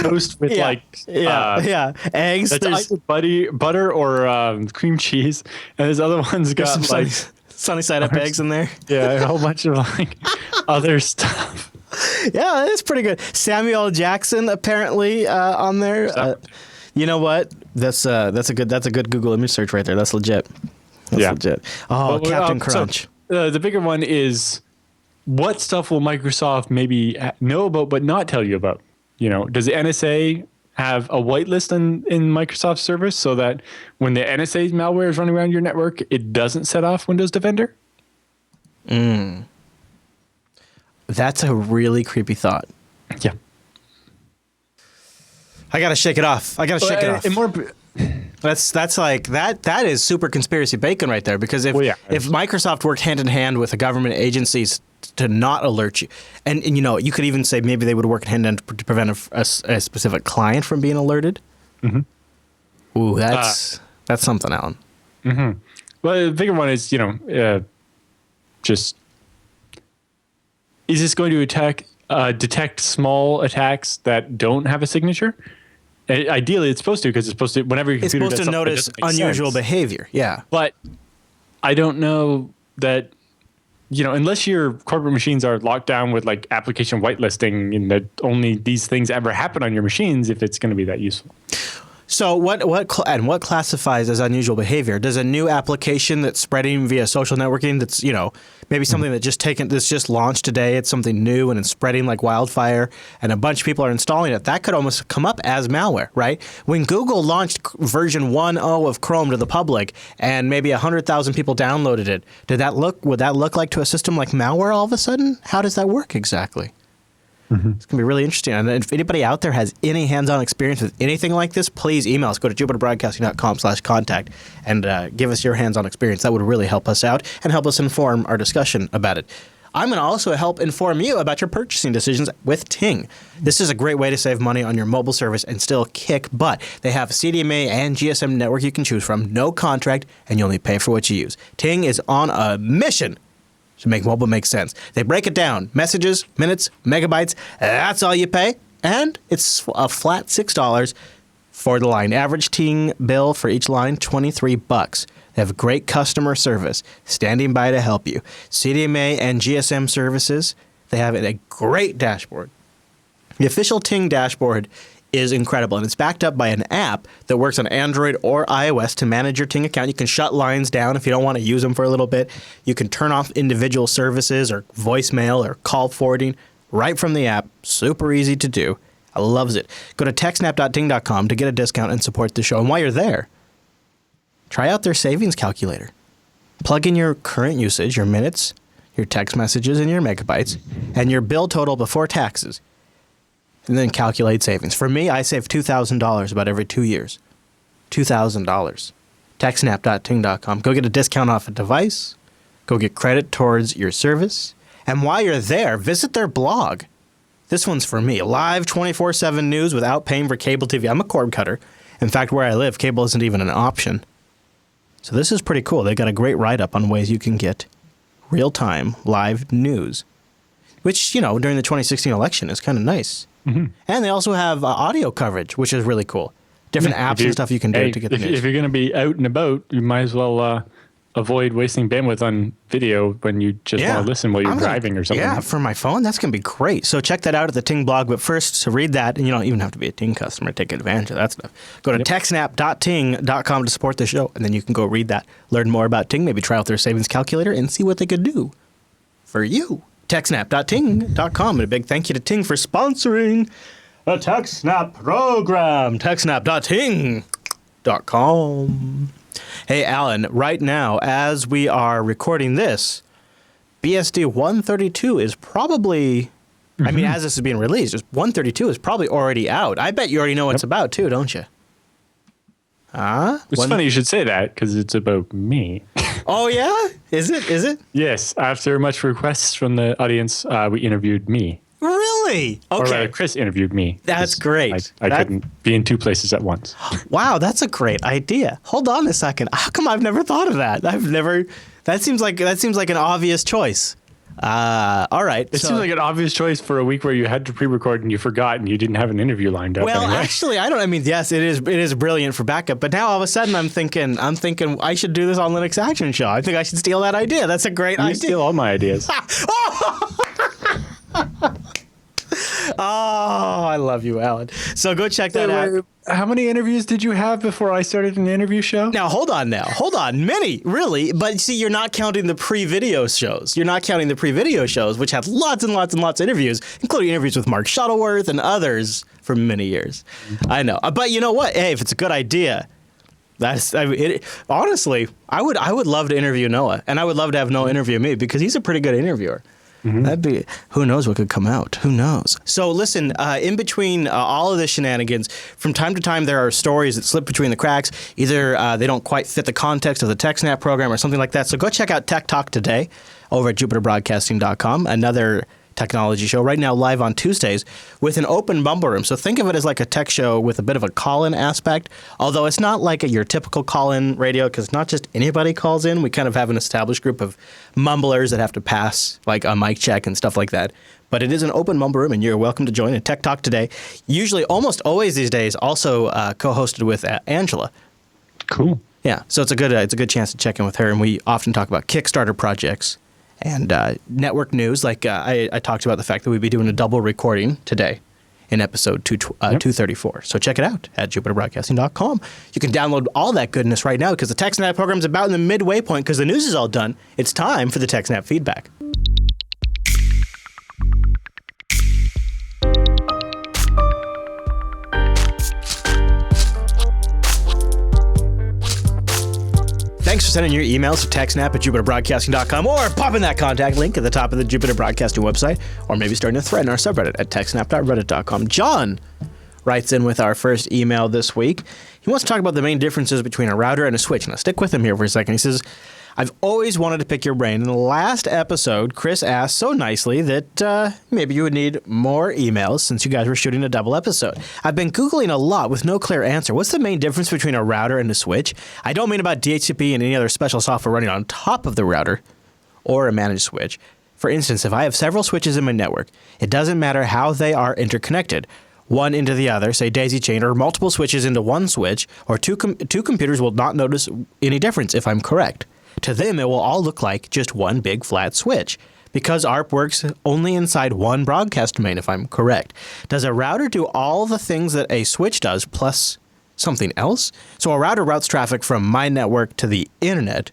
Speaker 2: toast with
Speaker 1: eggs.
Speaker 2: That's either butter or cream cheese, and there's other ones got
Speaker 1: some
Speaker 2: like
Speaker 1: sunny side up eggs in there.
Speaker 2: Yeah, a whole bunch of like other stuff.
Speaker 1: Yeah, that's pretty good. Samuel L. Jackson apparently on there. You know what? That's a good Google image search right there. That's legit. That's legit. Oh, well, Captain Crunch.
Speaker 2: So, the bigger one is what stuff will Microsoft maybe know about but not tell you about? Does the NSA have a whitelist in Microsoft's service so that when the NSA's malware is running around your network, it doesn't set off Windows Defender?
Speaker 1: That's a really creepy thought.
Speaker 2: Yeah.
Speaker 1: I got to shake it off. That's like that is super conspiracy bacon right there, because if Microsoft worked hand in hand with the government agencies to not alert you, and you could even say maybe they would work hand in hand to prevent a specific client from being alerted. Mm-hmm. Ooh, that's something, Alan.
Speaker 2: Mm-hmm. Well, the bigger one is just is this going to detect small attacks that don't have a signature? Ideally, it's supposed to, because it's supposed to, whenever your computer does something,
Speaker 1: notice unusual behavior. Yeah.
Speaker 2: But I don't know that, unless your corporate machines are locked down with like application whitelisting and that only these things ever happen on your machines, if it's going to be that useful.
Speaker 1: So what classifies as unusual behavior? Does a new application that's spreading via social networking that's, maybe something that's just launched today, it's something new and it's spreading like wildfire and a bunch of people are installing it, that could almost come up as malware, right? When Google launched version 1.0 of Chrome to the public and maybe 100,000 people downloaded it, would that look like to a system like malware all of a sudden? How does that work exactly? Mm-hmm. It's going to be really interesting. And if anybody out there has any hands-on experience with anything like this, please email us. Go to jupiterbroadcasting.com/contact and give us your hands-on experience. That would really help us out and help us inform our discussion about it. I'm going to also help inform you about your purchasing decisions with Ting. This is a great way to save money on your mobile service and still kick butt. They have a CDMA and GSM network you can choose from, no contract, and you only pay for what you use. Ting is on a mission to make mobile make sense. They break it down. Messages, minutes, megabytes, that's all you pay. And it's a flat $6 for the line. Average Ting bill for each line, $23. They have great customer service, standing by to help you. CDMA and GSM services, they have a great dashboard. The official Ting dashboard is incredible, and it's backed up by an app that works on Android or iOS to manage your Ting account. You can shut lines down if you don't want to use them for a little bit. You can turn off individual services or voicemail or call forwarding right from the app. Super easy to do. I loves it. Go to techsnap.ting.com to get a discount and support the show. And while you're there, try out their savings calculator. Plug in your current usage, your minutes, your text messages, and your megabytes, and your bill total before taxes. And then calculate savings. For me, I save $2,000 about every 2 years. $2,000. TechSNAP.ting.com. Go get a discount off a device. Go get credit towards your service. And while you're there, visit their blog. This one's for me. Live 24/7 news without paying for cable TV. I'm a cord cutter. In fact, where I live, cable isn't even an option. So this is pretty cool. They got a great write-up on ways you can get real-time live news, which, during the 2016 election is kind of nice. And they also have audio coverage, which is really cool. Different apps and stuff you can do to get the news.
Speaker 2: If you're going to be out and about, you might as well avoid wasting bandwidth on video when you just want to listen while you're driving or something.
Speaker 1: Yeah, for my phone, that's going to be great. So check that out at the Ting blog. But first, to read that, and you don't even have to be a Ting customer to take advantage of that stuff. Go to techsnap.ting.com to support the show, and then you can go read that, learn more about Ting, maybe try out their savings calculator, and see what they could do for you. techsnap.ting.com. And a big thank you to Ting for sponsoring a TechSNAP program. techsnap.ting.com. Hey, Alan, right now, as we are recording this, BSD 132 is probably, I mean, as this is being released, 132 is probably already out. I bet you already know what it's about, too, don't you?
Speaker 2: It's funny you should say that, because it's about me.
Speaker 1: Oh, yeah? Is it?
Speaker 2: Yes. After much requests from the audience, we interviewed me.
Speaker 1: Really? Okay.
Speaker 2: Or rather, Chris interviewed me.
Speaker 1: That's great.
Speaker 2: I couldn't be in two places at once.
Speaker 1: Wow, that's a great idea. Hold on a second. How come I've never thought of that? That seems like an obvious choice. All right.
Speaker 2: It seems like an obvious choice for a week where you had to pre-record and you forgot and you didn't have an interview lined up.
Speaker 1: Well,
Speaker 2: anyway.
Speaker 1: actually, yes, it is brilliant for backup. But now all of a sudden I'm thinking I should do this on Linux Action Show. I think I should steal that idea. That's a great idea.
Speaker 2: You steal all my ideas.
Speaker 1: Oh, I love you, Alan. So go check that out.
Speaker 2: How many interviews did you have before I started an interview show?
Speaker 1: Now, hold on. Many, really. But see, you're not counting the pre-video shows. Which had lots and lots and lots of interviews, including interviews with Mark Shuttleworth and others for many years. I know. But you know what? Hey, if it's a good idea, honestly, I would love to interview Noah. And I would love to have Noah interview me because he's a pretty good interviewer. Who knows what could come out? Who knows? So listen, in between all of the shenanigans, from time to time there are stories that slip between the cracks. Either they don't quite fit the context of the TechSNAP program or something like that. So go check out Tech Talk Today over at jupiterbroadcasting.com, another technology show right now live on Tuesdays with an open bumble room. So think of it as like a tech show with a bit of a call-in aspect, although it's not like your typical call-in radio because not just anybody calls in. We kind of have an established group of mumblers that have to pass like a mic check and stuff like that. But it is an open mumble room and you're welcome to join in Tech Talk Today. Usually, almost always these days, also co-hosted with Angela.
Speaker 2: Cool.
Speaker 1: Yeah, so it's a good chance to check in with her, and we often talk about Kickstarter projects and network news. Like I talked about the fact that we'd be doing a double recording today in episode 234. So check it out at jupiterbroadcasting.com. You can download all that goodness right now because the TechSNAP program is about in the midway point because the news is all done. It's time for the TechSNAP feedback. Thanks for sending your emails to TechSNAP at jupiterbroadcasting.com or popping that contact link at the top of the Jupiter Broadcasting website or maybe starting a thread in our subreddit at techsnap.reddit.com. John writes in with our first email this week. He wants to talk about the main differences between a router and a switch. Now, stick with him here for a second. He says, I've always wanted to pick your brain. In the last episode, Chris asked so nicely that maybe you would need more emails since you guys were shooting a double episode. I've been Googling a lot with no clear answer. What's the main difference between a router and a switch? I don't mean about DHCP and any other special software running on top of the router or a managed switch. For instance, if I have several switches in my network, it doesn't matter how they are interconnected. One into the other, say daisy chain, or multiple switches into one switch, or two computers will not notice any difference if I'm correct. To them, it will all look like just one big flat switch, because ARP works only inside one broadcast domain, if I'm correct. Does a router do all the things that a switch does, plus something else? So a router routes traffic from my network to the internet,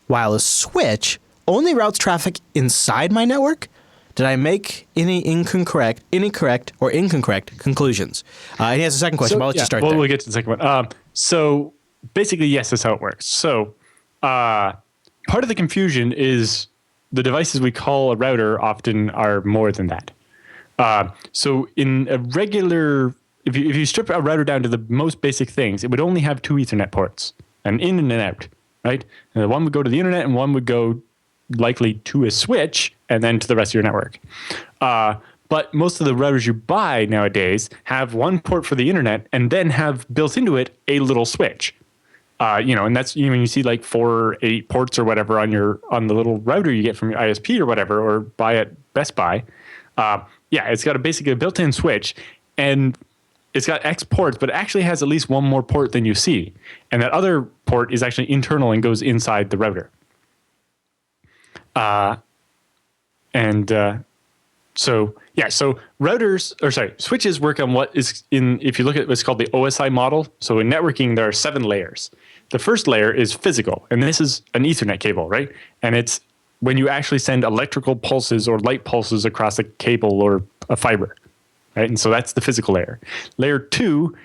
Speaker 1: while a switch only routes traffic inside my network? Did I make any correct or incorrect conclusions? He has a second question, but I'll let you start there.
Speaker 2: We'll get to the second one. So basically, yes, that's how it works. So part of the confusion is the devices we call a router often are more than that. So in a regular, if you strip a router down to the most basic things, it would only have two Ethernet ports, an in and an out, right? And one would go to the internet and one would go likely to a switch and then to the rest of your network. But most of the routers you buy nowadays have one port for the internet and then have built into it a little switch. And that's when you see like 4 or 8 ports or whatever on the little router you get from your ISP or whatever, or buy at Best Buy. It's got basically a built-in switch, and it's got X ports, but it actually has at least one more port than you see. And that other port is actually internal and goes inside the router. So switches work on what is if you look at what's called the OSI model. So in networking, there are 7 layers. The first layer is physical, and this is an Ethernet cable, right? And it's when you actually send electrical pulses or light pulses across a cable or a fiber, right? And so that's the physical layer. Layer 2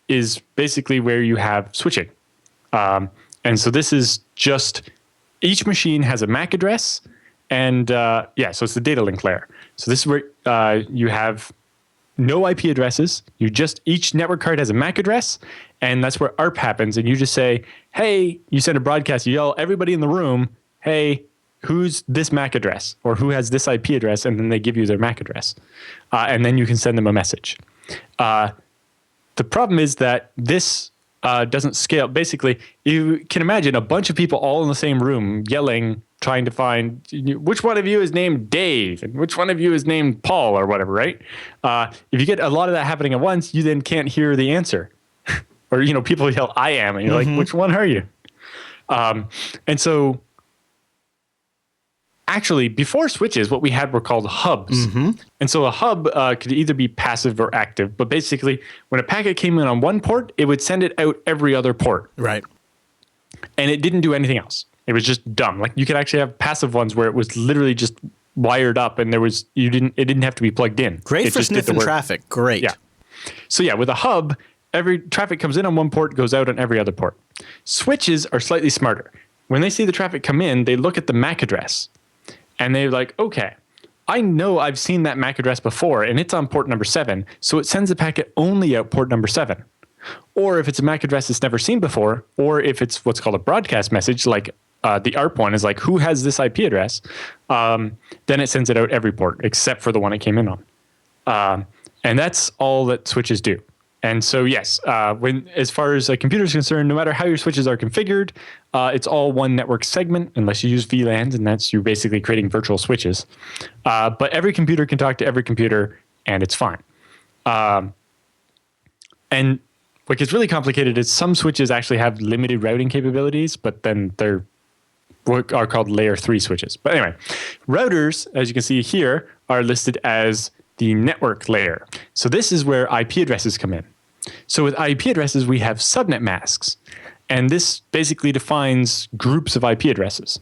Speaker 2: is basically where you have switching. And so this is just each machine has a MAC address, and so it's the data link layer. So this is where you have no IP addresses. Each network card has a MAC address, and that's where ARP happens. And you just say, hey, you send a broadcast, you yell, everybody in the room, hey, who's this MAC address or who has this IP address? And then they give you their MAC address. And then you can send them a message. The problem is that this doesn't scale. Basically, you can imagine a bunch of people all in the same room yelling, trying to find which one of you is named Dave and which one of you is named Paul or whatever, right? If you get a lot of that happening at once, you then can't hear the answer. Or, people yell, I am, and you're like, which one are you? And so actually, before switches, what we had were called hubs. And so a hub could either be passive or active. But basically, when a packet came in on one port, it would send it out every other port.
Speaker 1: Right.
Speaker 2: And it didn't do anything else. It was just dumb. Like you could actually have passive ones where it was literally just wired up and it didn't have to be plugged in.
Speaker 1: Great for sniffing traffic. Great.
Speaker 2: Yeah. So with a hub, every traffic comes in on one port, goes out on every other port. Switches are slightly smarter. When they see the traffic come in, they look at the MAC address. And they're like, okay, I know I've seen that MAC address before, and it's on port number 7, so it sends a packet only out port number 7. Or if it's a MAC address it's never seen before, or if it's what's called a broadcast message, like the ARP one is like, who has this IP address? Then it sends it out every port, except for the one it came in on. And that's all that switches do. And so, yes, as far as a computer is concerned, no matter how your switches are configured, it's all one network segment, unless you use VLANs, and that's you're basically creating virtual switches. But every computer can talk to every computer, and it's fine. And what gets really complicated is some switches actually have limited routing capabilities, but then they're what are called layer 3 switches. But anyway, routers, as you can see here, are listed as the network layer. So this is where IP addresses come in. So with IP addresses, we have subnet masks. And this basically defines groups of IP addresses.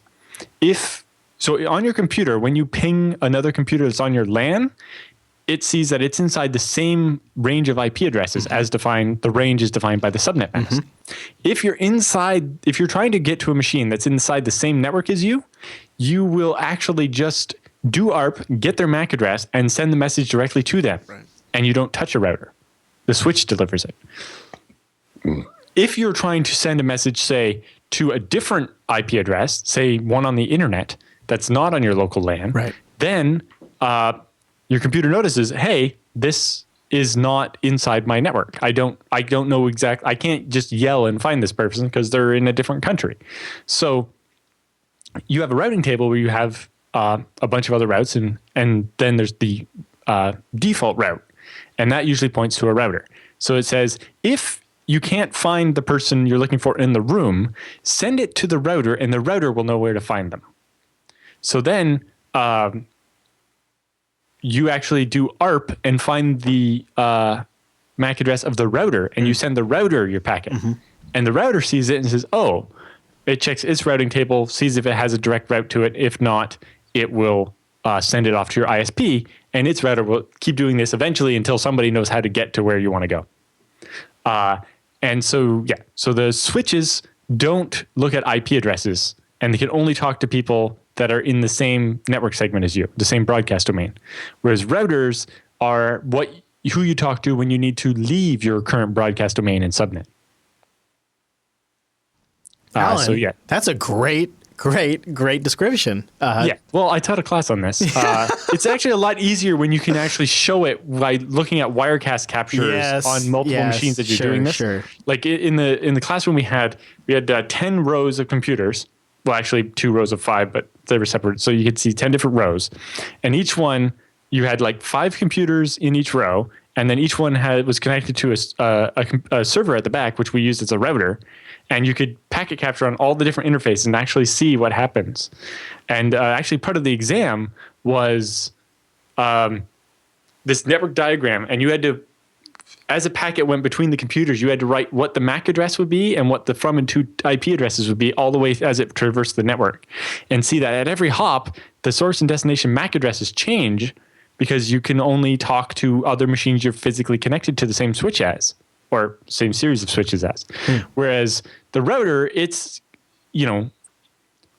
Speaker 2: So on your computer, when you ping another computer that's on your LAN, it sees that it's inside the same range of IP addresses as defined. The range is defined by the subnet mask. If you're trying to get to a machine that's inside the same network as you will actually just do ARP, get their MAC address, and send the message directly to them. Right. And you don't touch a router. The switch delivers it. If you're trying to send a message, say, to a different IP address, say one on the internet that's not on your local LAN, right, then your computer notices, hey, this is not inside my network. I don't know exactly. I can't just yell and find this person because they're in a different country. So you have a routing table where you have a bunch of other routes, and then there's the default route, and that usually points to a router. So it says, if you can't find the person you're looking for in the room, send it to the router, and the router will know where to find them. So then you actually do ARP and find the MAC address of the router, and you send the router your packet. And the router sees it and says, oh, it checks its routing table, sees if it has a direct route to it. If not, it will send it off to your ISP, and its router will keep doing this eventually until somebody knows how to get to where you want to go. And so the switches don't look at IP addresses, and they can only talk to people that are in the same network segment as you, the same broadcast domain. Whereas routers are who you talk to when you need to leave your current broadcast domain and subnet.
Speaker 1: Alan, that's a great description.
Speaker 2: Well, I taught a class on this. It's actually a lot easier when you can actually show it by looking at Wirecast captures on multiple machines that you're doing this. Sure. Like in the classroom we had 10 rows of computers. Well, actually 2 rows of 5, but they were separate. So you could see 10 different rows. And each one, you had like 5 computers in each row, and then each one was connected to a server at the back, which we used as a router, and you could packet capture on all the different interfaces and actually see what happens. And actually, part of the exam was this network diagram, and you had to, as a packet went between the computers, you had to write what the MAC address would be and what the from and to IP addresses would be all the way as it traversed the network, and see that at every hop, the source and destination MAC addresses change because you can only talk to other machines you're physically connected to the same switch as, or same series of switches as. Whereas the router, it's,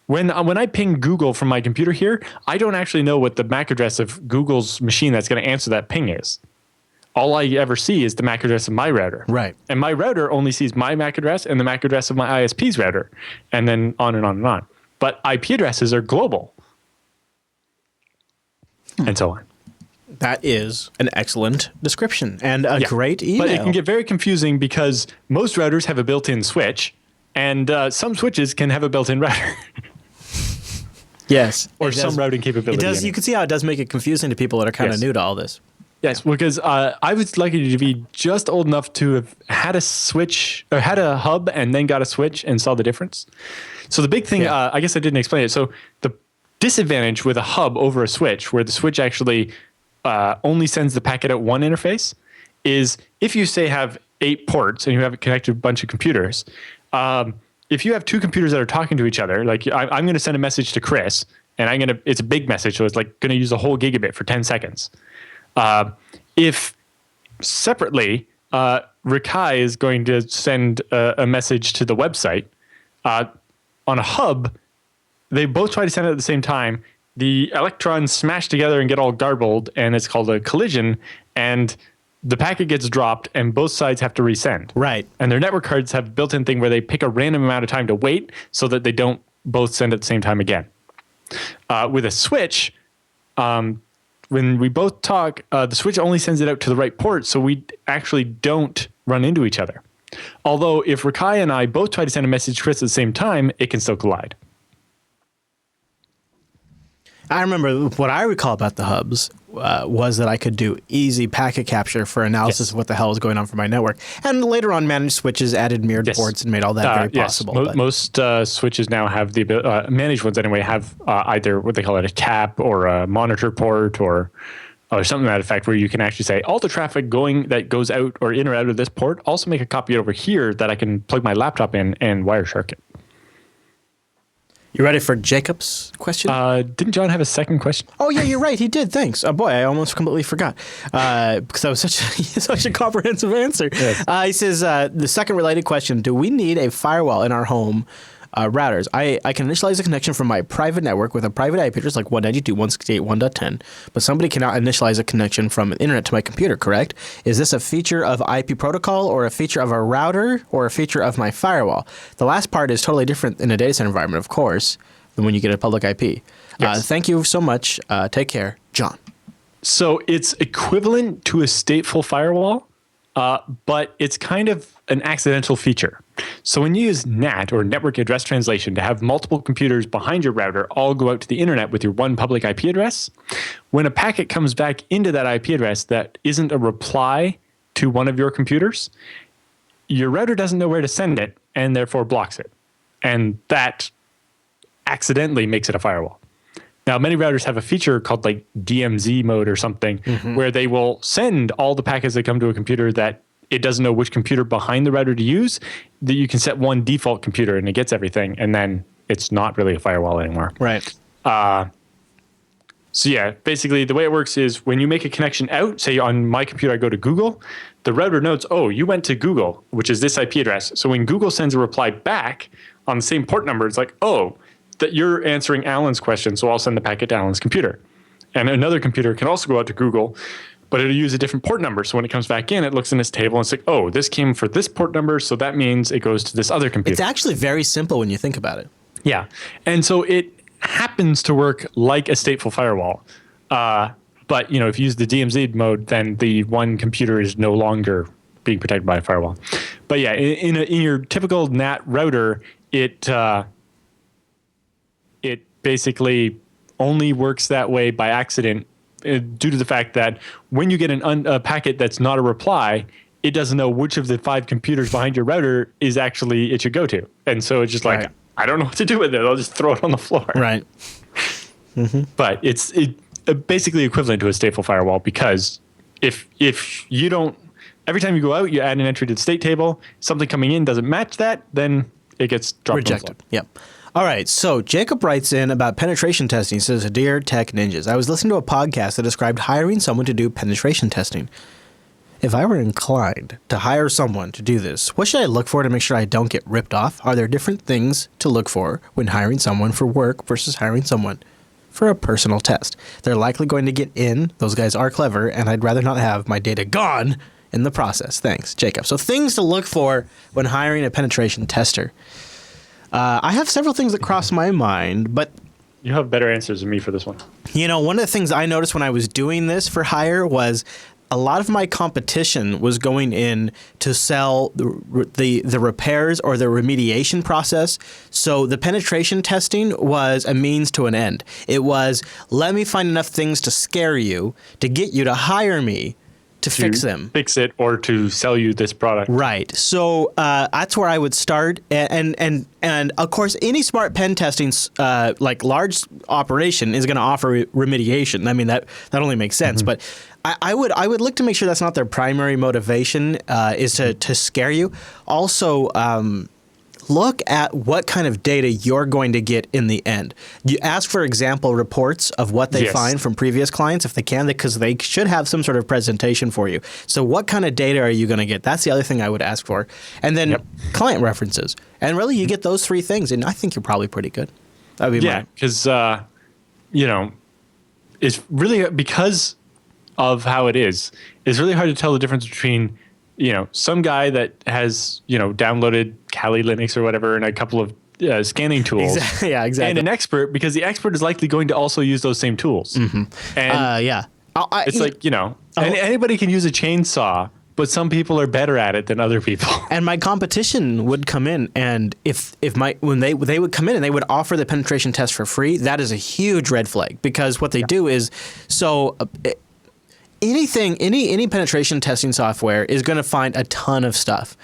Speaker 2: when I ping Google from my computer here, I don't actually know what the MAC address of Google's machine that's going to answer that ping is. All I ever see is the MAC address of my router.
Speaker 1: Right.
Speaker 2: And my router only sees my MAC address and the MAC address of my ISP's router, and then on and on and on. But IP addresses are global. And so on.
Speaker 1: That is an excellent description and a great email.
Speaker 2: But it can get very confusing because most routers have a built-in switch, and some switches can have a built-in router.
Speaker 1: Yes.
Speaker 2: Or some routing capability.
Speaker 1: It does. You can see how it does make it confusing to people that are kind of new to all this.
Speaker 2: Yes, because I was lucky to be just old enough to have had a switch, or had a hub and then got a switch and saw the difference. So the big thing, I guess I didn't explain it. So the disadvantage with a hub over a switch, where the switch actually only sends the packet at one interface, is if you say have 8 ports and you have it connected to a bunch of computers, if you have 2 computers that are talking to each other, like I'm going to send a message to Chris, and it's a big message, so it's like going to use a whole gigabit for 10 seconds. If separately, Rikai is going to send a message to the website, on a hub, they both try to send it at the same time. The electrons smash together and get all garbled, and it's called a collision, and the packet gets dropped, and both sides have to resend.
Speaker 1: Right.
Speaker 2: And their network cards have a built-in thing where they pick a random amount of time to wait so that they don't both send at the same time again. With a switch, when we both talk, the switch only sends it out to the right port, so we actually don't run into each other. Although if Rikai and I both try to send a message to Chris at the same time, it can still collide.
Speaker 1: I remember what I recall about the hubs was that I could do easy packet capture for analysis of what the hell is going on for my network. And later on, managed switches added mirrored ports and made all that very possible.
Speaker 2: Most switches now have the managed ones anyway have either what they call it a tap or a monitor port or something to that effect, where you can actually say all the traffic that goes out or in or out of this port, also make a copy over here that I can plug my laptop in and Wireshark it.
Speaker 1: You ready for Jacob's question?
Speaker 2: Didn't John have a second question?
Speaker 1: Oh, yeah, you're right. He did. Thanks. Oh, boy, I almost completely forgot because that was such a comprehensive answer. Yes. He says, the second related question, do we need a firewall in our home routers? I can initialize a connection from my private network with a private IP address like 192.168.1.10, but somebody cannot initialize a connection from the internet to my computer, correct? Is this a feature of IP protocol or a feature of a router or a feature of my firewall? The last part is totally different in a data center environment, of course, than when you get a public IP. Yes. Thank you so much. Take care. John.
Speaker 2: So it's equivalent to a stateful firewall, but it's kind of an accidental feature. So when you use NAT, or network address translation, to have multiple computers behind your router all go out to the internet with your one public IP address, when a packet comes back into that IP address that isn't a reply to one of your computers, your router doesn't know where to send it and therefore blocks it. And that accidentally makes it a firewall. Now, many routers have a feature called like DMZ mode or something, where they will send all the packets that come to a computer that it doesn't know which computer behind the router to use, that you can set one default computer and it gets everything, and then it's not really a firewall anymore.
Speaker 1: Right.
Speaker 2: So yeah, basically the way it works is when you make a connection out, say on my computer I go to Google, the router notes, oh, you went to Google, which is this IP address. So when Google sends a reply back on the same port number, it's like, oh, that you're answering Alan's question, so I'll send the packet to Alan's computer. And another computer can also go out to Google, but it'll use a different port number. So when it comes back in, it looks in this table and it's like, oh, this came for this port number, so that means it goes to this other computer.
Speaker 1: It's actually very simple when you think about it.
Speaker 2: Yeah. And so it happens to work like a stateful firewall. But if you use the DMZ mode, then the one computer is no longer being protected by a firewall. But yeah, in your typical NAT router, it basically only works that way by accident due to the fact that when you get a packet that's not a reply, it doesn't know which of the 5 computers behind your router is actually it should go to. And so it's just like, I don't know what to do with it. I'll just throw it on the floor.
Speaker 1: Right.
Speaker 2: But it's basically equivalent to a stateful firewall, because if you don't, every time you go out, you add an entry to the state table, something coming in doesn't match that, then it gets dropped.
Speaker 1: Rejected. Yep. All right. So Jacob writes in about penetration testing. He says, Dear Tech Ninjas, I was listening to a podcast that described hiring someone to do penetration testing. If I were inclined to hire someone to do this, what should I look for to make sure I don't get ripped off? Are there different things to look for when hiring someone for work versus hiring someone for a personal test? They're likely going to get in. Those guys are clever, and I'd rather not have my data gone in the process. Thanks, Jacob. So things to look for when hiring a penetration tester. I have several things that cross my mind, but
Speaker 2: you have better answers than me for this one.
Speaker 1: You know, one of the things I noticed when I was doing this for hire was a lot of my competition was going in to sell the repairs or the remediation process. So the penetration testing was a means to an end. It was, let me find enough things to scare you, to get you to hire me to fix them.
Speaker 2: Fix it or to sell you this product.
Speaker 1: Right. So that's where I would start. And of course, any smart pen testing, like large operation, is going to offer remediation. I mean, that only makes sense. But I would look to make sure that's not their primary motivation, is to scare you. Also, look at what kind of data you're going to get in the end. You ask for example reports of what they find from previous clients if they can, because they should have some sort of presentation for you. So what kind of data are you going to get? That's the other thing I would ask for. And then client references. And really, you get those 3 things, and I think you're probably pretty good. That would be
Speaker 2: because, it's really, because of how it is, it's really hard to tell the difference between some guy that has, downloaded Kali Linux or whatever and a couple of scanning tools.
Speaker 1: Exactly.
Speaker 2: And an expert, because the expert is likely going to also use those same tools. And it's anybody can use a chainsaw, but some people are better at it than other people.
Speaker 1: And my competition would come in, and when they would come in and they would offer the penetration test for free, that is a huge red flag, because what they do is any penetration testing software is going to find a ton of stuff,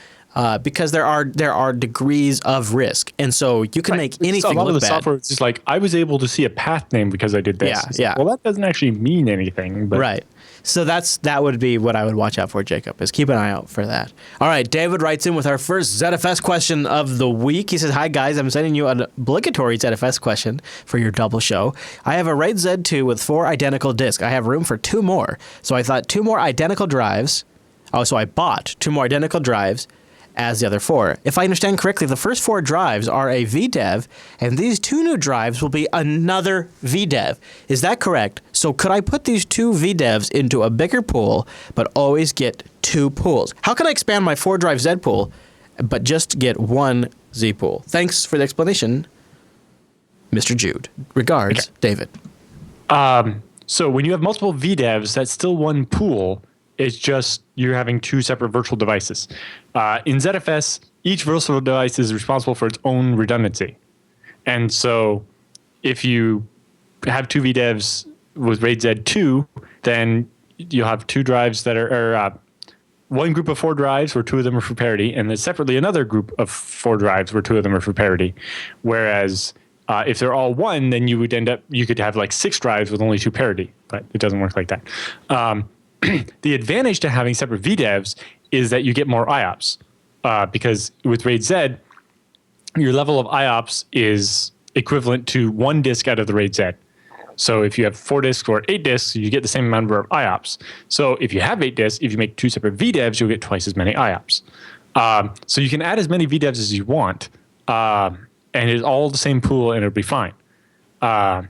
Speaker 1: because there are degrees of risk, and so you can make anything look bad. A lot of the software is
Speaker 2: just like, I was able to see a path name because I did this.
Speaker 1: Yeah.
Speaker 2: Well, that doesn't actually mean anything. But.
Speaker 1: Right. So that would be what I would watch out for, Jacob, is keep an eye out for that. All right, David writes in with our first ZFS question of the week. He says, hi, guys. I'm sending you an obligatory ZFS question for your double show. I have a RAID Z2 with 4 identical disks. I have room for 2 more. So I thought 2 more identical drives. So I bought 2 more identical drives as the other 4. If I understand correctly, the first 4 drives are a VDEV, and these 2 new drives will be another VDEV. Is that correct? So could I put these 2 VDEVs into a bigger pool, but always get 2 pools? How can I expand my 4-drive Z pool, but just get 1 Z pool? Thanks for the explanation, Mr. Jude. Regards, David.
Speaker 2: So when you have multiple VDEVs, that's still 1 pool. It's just you're having 2 separate virtual devices. In ZFS, each virtual device is responsible for its own redundancy. And so if you have 2 VDEVs with RAID Z2, then you'll have 2 drives that are 1 group of 4 drives where 2 of them are for parity, and then separately another group of 4 drives where 2 of them are for parity. Whereas if they're all 1, then you could have like 6 drives with only 2 parity, but it doesn't work like that. The advantage to having separate VDEVs is that you get more IOPS, because with RAID Z, your level of IOPS is equivalent to 1 disk out of the RAID Z. So if you have 4 disks or 8 disks, you get the same number of IOPS. So if you have 8 disks, if you make 2 separate VDEVs, you'll get twice as many IOPS. So you can add as many VDEVs as you want, and it's all the same pool, and it'll be fine. But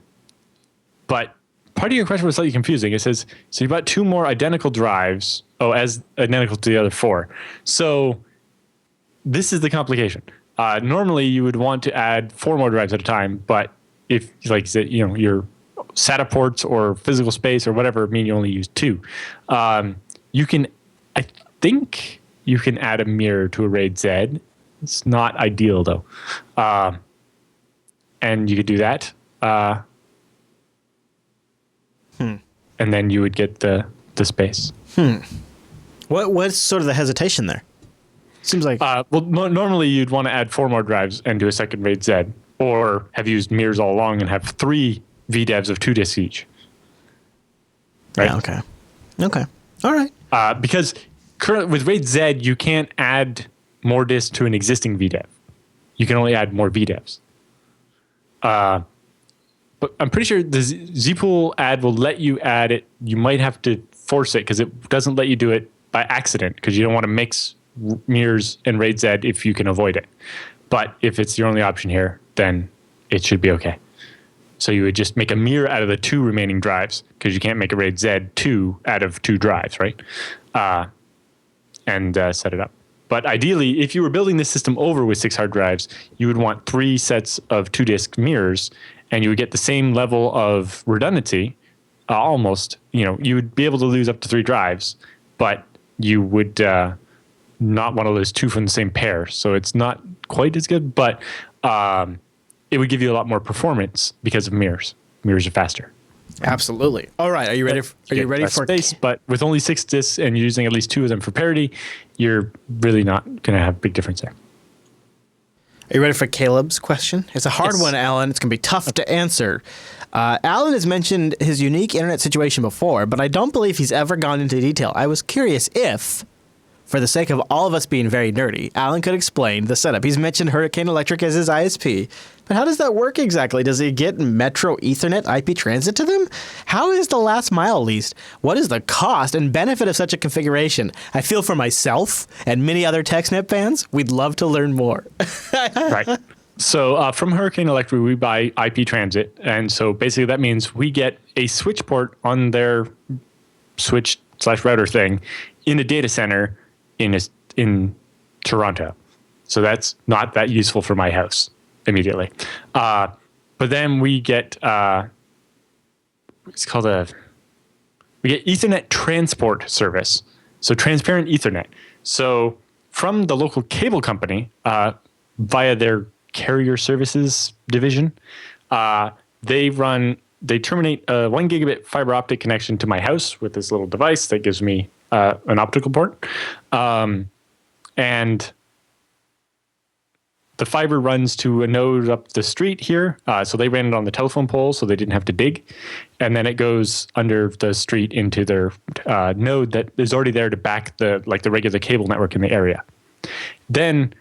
Speaker 2: part of your question was slightly confusing. It says, so you bought 2 more identical drives, as identical to the other 4. So this is the complication. Normally, you would want to add 4 more drives at a time, but if, like you said, your SATA ports or physical space or whatever mean you only use 2. I think you can add a mirror to a RAID Z. It's not ideal, though. And you could do that. and then you would get the space.
Speaker 1: What's sort of the hesitation there? Seems like
Speaker 2: Normally you'd want to add 4 more drives and do a second RAID Z, or have used mirrors all along and have 3 VDEVs of 2 disks each. Right?
Speaker 1: Yeah, okay. All right.
Speaker 2: Because currently with RAID Z, you can't add more disks to an existing VDEV. You can only add more VDEVs. But I'm pretty sure the zpool add will let you add it. You might have to force it because it doesn't let you do it by accident because you don't want to mix mirrors and RAID Z if you can avoid it. But if it's your only option here, then it should be okay. So you would just make a mirror out of the 2 remaining drives because you can't make a RAID Z2 out of 2 drives, right? And set it up. But ideally, if you were building this system over with 6 hard drives, you would want 3 sets of 2-disk mirrors, and you would get the same level of redundancy, almost. You would be able to lose up to 3 drives, but you would not want to lose 2 from the same pair. So it's not quite as good, but it would give you a lot more performance because of mirrors. Mirrors are faster.
Speaker 1: Absolutely. All right. Are you ready? Are you ready for
Speaker 2: space? But with only 6 disks and you're using at least 2 of them for parity, you're really not going to have a big difference there.
Speaker 1: Are you ready for Caleb's question? It's a hard one, Alan. It's going to be tough to answer. Alan has mentioned his unique internet situation before, but I don't believe he's ever gone into detail. I was curious if, for the sake of all of us being very nerdy, Alan could explain the setup. He's mentioned Hurricane Electric as his ISP, but how does that work exactly? Does he get Metro Ethernet IP transit to them? How is the last mile leased? What is the cost and benefit of such a configuration? I feel for myself and many other TechSNAP fans, we'd love to learn more.
Speaker 2: Right. So from Hurricane Electric, we buy IP transit. And so basically that means we get a switch port on their switch/router thing in a data center in Toronto. So that's not that useful for my house immediately. But then we get we get Ethernet transport service. So transparent Ethernet. So from the local cable company, via their carrier services division, they terminate a 1 gigabit fiber optic connection to my house with this little device that gives me an optical port. And the fiber runs to a node up the street here. So they ran it on the telephone pole so they didn't have to dig. And then it goes under the street into their node that is already there to back the regular cable network in the area. Then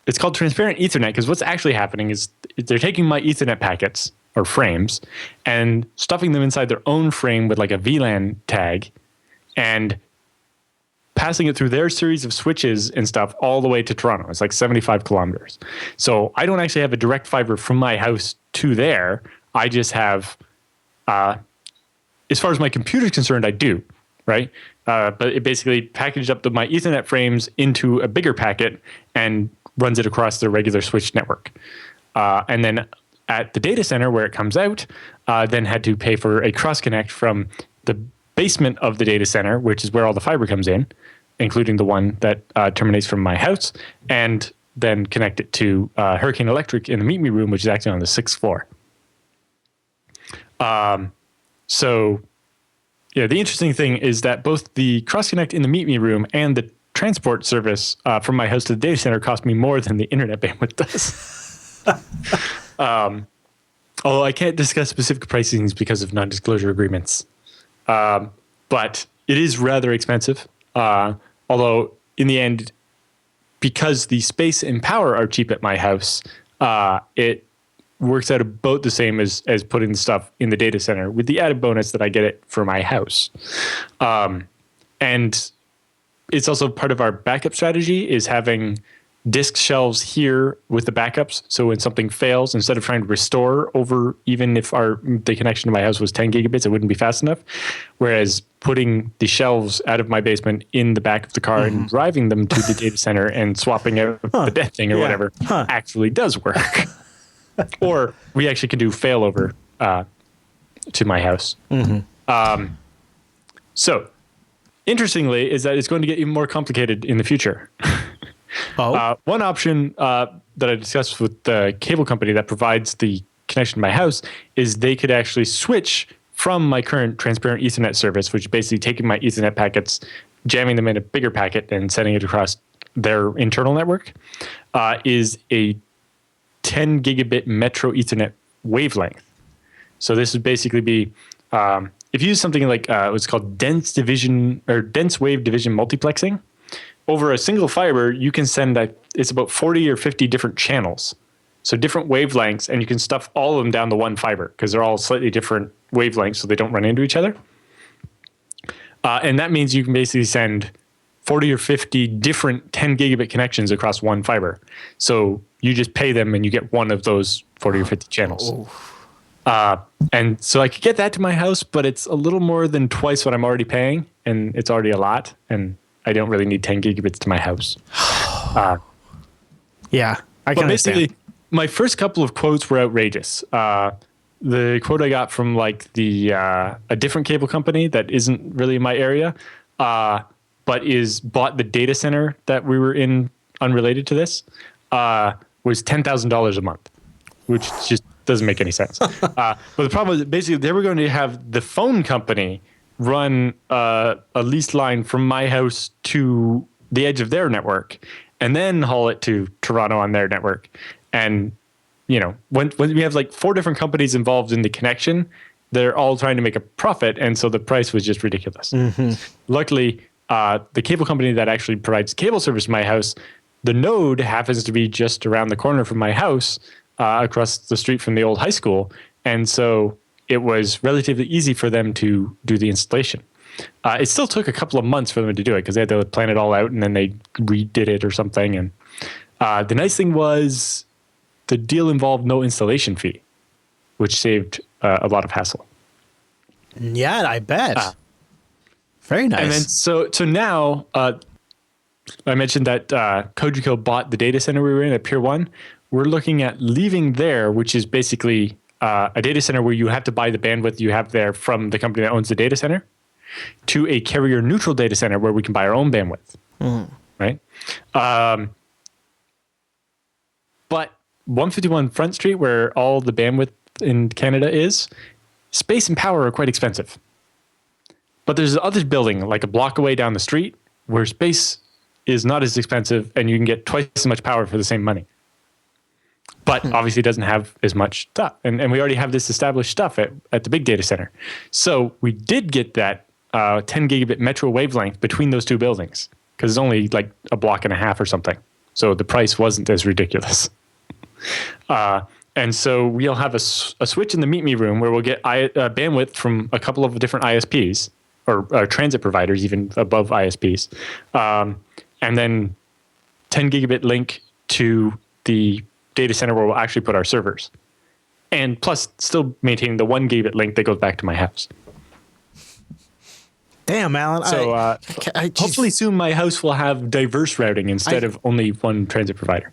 Speaker 2: it's called transparent Ethernet because what's actually happening is they're taking my Ethernet packets or frames and stuffing them inside their own frame with like a VLAN tag and passing it through their series of switches and stuff all the way to Toronto. It's like 75 kilometers. So I don't actually have a direct fiber from my house to there. I just have, as far as my computer is concerned, I do, right? But it basically packaged up my Ethernet frames into a bigger packet and runs it across the regular switch network. And then at the data center where it comes out, then had to pay for a cross connect from the basement of the data center, which is where all the fiber comes in, including the one that terminates from my house, and then connect it to Hurricane Electric in the Meet Me room, which is actually on the 6th floor. So yeah, the interesting thing is that both the cross connect in the Meet Me room and the transport service from my house to the data center cost me more than the internet bandwidth does. Although I can't discuss specific pricings because of non-disclosure agreements. But it is rather expensive. Although in the end, because the space and power are cheap at my house, it works out about the same as putting the stuff in the data center with the added bonus that I get it for my house. And it's also part of our backup strategy is having disk shelves here with the backups. So when something fails, instead of trying to restore over, even if the connection to my house was 10 gigabits, it wouldn't be fast enough. Whereas putting the shelves out of my basement in the back of the car and driving them to the data center and swapping out the dead thing or whatever actually does work. Or we actually can do failover to my house. So interestingly is that it's going to get even more complicated in the future. One option that I discussed with the cable company that provides the connection to my house is they could actually switch from my current transparent Ethernet service, which is basically taking my Ethernet packets, jamming them in a bigger packet, and sending it across their internal network, is a 10 gigabit Metro Ethernet wavelength. So this would basically be, if you use something like what's called dense wave division multiplexing, over a single fiber, you can send it's about 40 or 50 different channels. So different wavelengths, and you can stuff all of them down the one fiber because they're all slightly different wavelengths, so they don't run into each other. And that means you can basically send 40 or 50 different 10 gigabit connections across one fiber. So you just pay them and you get one of those 40 or 50 channels. And so I could get that to my house, but it's a little more than twice what I'm already paying, and it's already a lot, and I don't really need 10 gigabits to my house.
Speaker 1: Yeah, I can understand.
Speaker 2: My first couple of quotes were outrageous. The quote I got from like a different cable company that isn't really in my area, but bought the data center that we were in unrelated to this, was $10,000 a month, which just doesn't make any sense. But the problem is basically they were going to have the phone company run a leased line from my house to the edge of their network and then haul it to Toronto on their network. And, when we have like 4 different companies involved in the connection, they're all trying to make a profit. And so the price was just ridiculous. Mm-hmm. Luckily, the cable company that actually provides cable service to my house, the node happens to be just around the corner from my house, across the street from the old high school. And so it was relatively easy for them to do the installation. It still took a couple of months for them to do it because they had to plan it all out and then they redid it or something. And the nice thing was the deal involved no installation fee, which saved a lot of hassle.
Speaker 1: Yeah, I bet. Very nice.
Speaker 2: And then so now I mentioned that Cogeco bought the data center we were in at Pier 1. We're looking at leaving there, which is basically a data center where you have to buy the bandwidth you have there from the company that owns the data center, to a carrier neutral data center where we can buy our own bandwidth. Mm. Right? But 151 Front Street, where all the bandwidth in Canada is, space and power are quite expensive. But there's other building like a block away down the street where space is not as expensive and you can get twice as much power for the same money. But obviously it doesn't have as much stuff. And we already have this established stuff at the big data center. So we did get that 10 gigabit metro wavelength between those two buildings because it's only like a block and a half or something. So the price wasn't as ridiculous. And so we'll have a switch in the Meet Me room where we'll get bandwidth from a couple of different ISPs or transit providers, even above ISPs. And then 10 gigabit link to the data center where we'll actually put our servers. And plus still maintaining the 1 gigabit link that goes back to my house.
Speaker 1: Damn, Alan.
Speaker 2: So hopefully soon my house will have diverse routing instead of only one transit provider.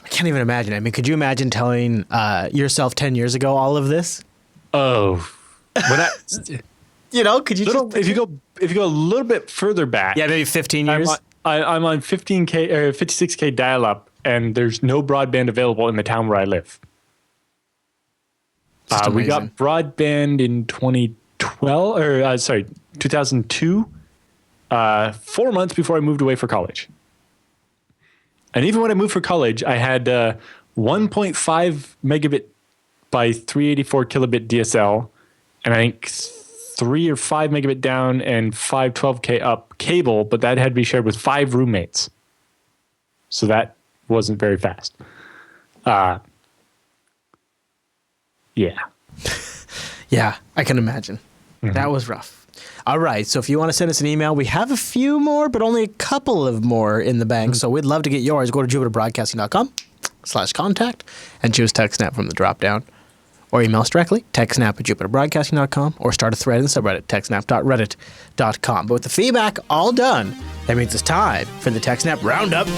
Speaker 1: I can't even imagine. I mean, could you imagine telling yourself 10 years ago all of this?
Speaker 2: Oh.
Speaker 1: Could you
Speaker 2: if you go a little bit further back.
Speaker 1: Yeah, maybe 15 years.
Speaker 2: I'm on 15K or 56K dial-up, and there's no broadband available in the town where I live. We got broadband in 2002, 4 months before I moved away for college. And even when I moved for college, I had 1.5 megabit by 384 kilobit DSL, and I think 3 or 5 megabit down and 512K up cable, but that had to be shared with 5 roommates. So that wasn't very fast. Yeah.
Speaker 1: Yeah, I can imagine. Mm-hmm. That was rough. All right, so if you want to send us an email, we have a few more, but only a couple of more in the bank. Mm-hmm. So we'd love to get yours. Go to jupiterbroadcasting.com/contact and choose TechSNAP from the drop-down. Or email us directly, techsnap@jupiterbroadcasting.com, or start a thread in the subreddit, techsnap.reddit.com. But with the feedback all done, that means it's time for the TechSNAP Roundup.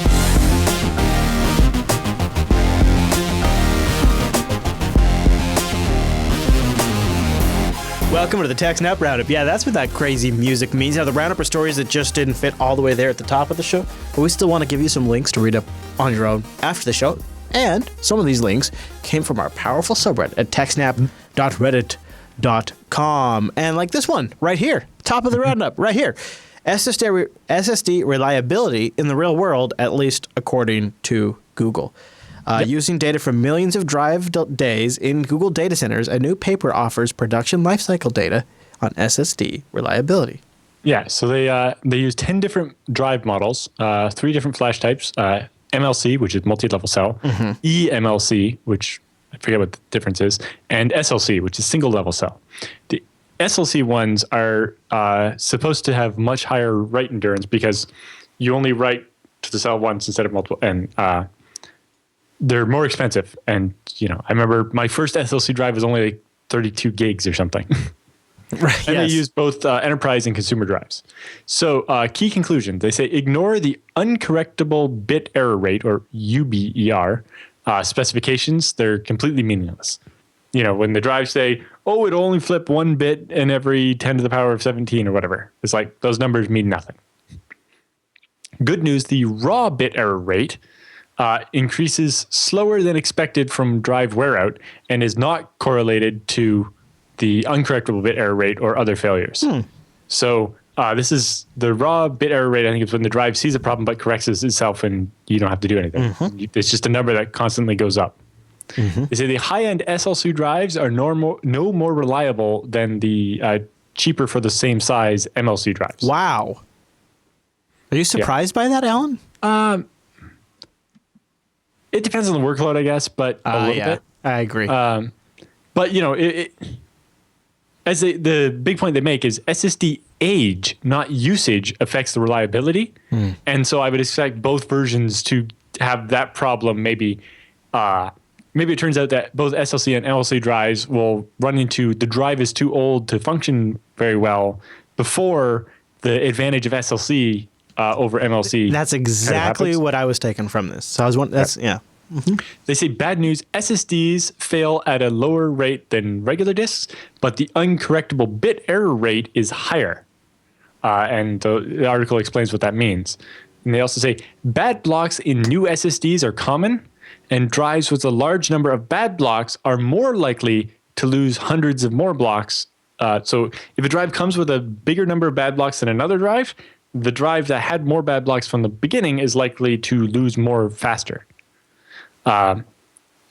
Speaker 1: Welcome to the TechSNAP Roundup. Yeah, that's what that crazy music means. Now, the Roundup are stories that just didn't fit all the way there at the top of the show, but we still want to give you some links to read up on your own after the show. And some of these links came from our powerful subreddit at techsnap.reddit.com. SSD.com. And like this one right here, top of the roundup right here. SSD reliability in the real world, at least according to Google. Using data from millions of drive days in Google data centers, a new paper offers production lifecycle data on SSD reliability.
Speaker 2: Yeah, so they use 10 different drive models, 3 different flash types, MLC, which is multi-level cell, eMLC, which I forget what the difference is, and SLC, which is single-level cell. The SLC ones are supposed to have much higher write endurance because you only write to the cell once instead of multiple, and they're more expensive. And I remember my first SLC drive was only like 32 gigs or something.
Speaker 1: Right.
Speaker 2: And
Speaker 1: yes.
Speaker 2: they use both enterprise and consumer drives. So key conclusions, they say ignore the uncorrectable bit error rate, or UBER, specifications. They're completely meaningless. When the drives say, oh, it'll only flip 1 bit in every 10 to the power of 17 or whatever. It's like those numbers mean nothing. Good news, the raw bit error rate increases slower than expected from drive wear out and is not correlated to the uncorrectable bit error rate or other failures. So this is the raw bit error rate. I think it's when the drive sees a problem but corrects itself and you don't have to do anything. It's just a number that constantly goes up. They say the high-end SLC drives are no more reliable than the cheaper for the same size MLC drives.
Speaker 1: Wow. Are you surprised by that, Alan?
Speaker 2: It depends on the workload, I guess, but a little bit.
Speaker 1: I agree.
Speaker 2: But as the big point they make is SSD age, not usage, affects the reliability. And so I would expect both versions to have that problem. Maybe it turns out that both SLC and MLC drives will run into the drive is too old to function very well before the advantage of SLC over MLC.
Speaker 1: That's exactly what I was taking from this. So I was wondering,
Speaker 2: They say bad news, SSDs fail at a lower rate than regular disks, but the uncorrectable bit error rate is higher. And the article explains what that means. And they also say bad blocks in new SSDs are common, and drives with a large number of bad blocks are more likely to lose hundreds of more blocks. So if a drive comes with a bigger number of bad blocks than another drive, the drive that had more bad blocks from the beginning is likely to lose more faster. And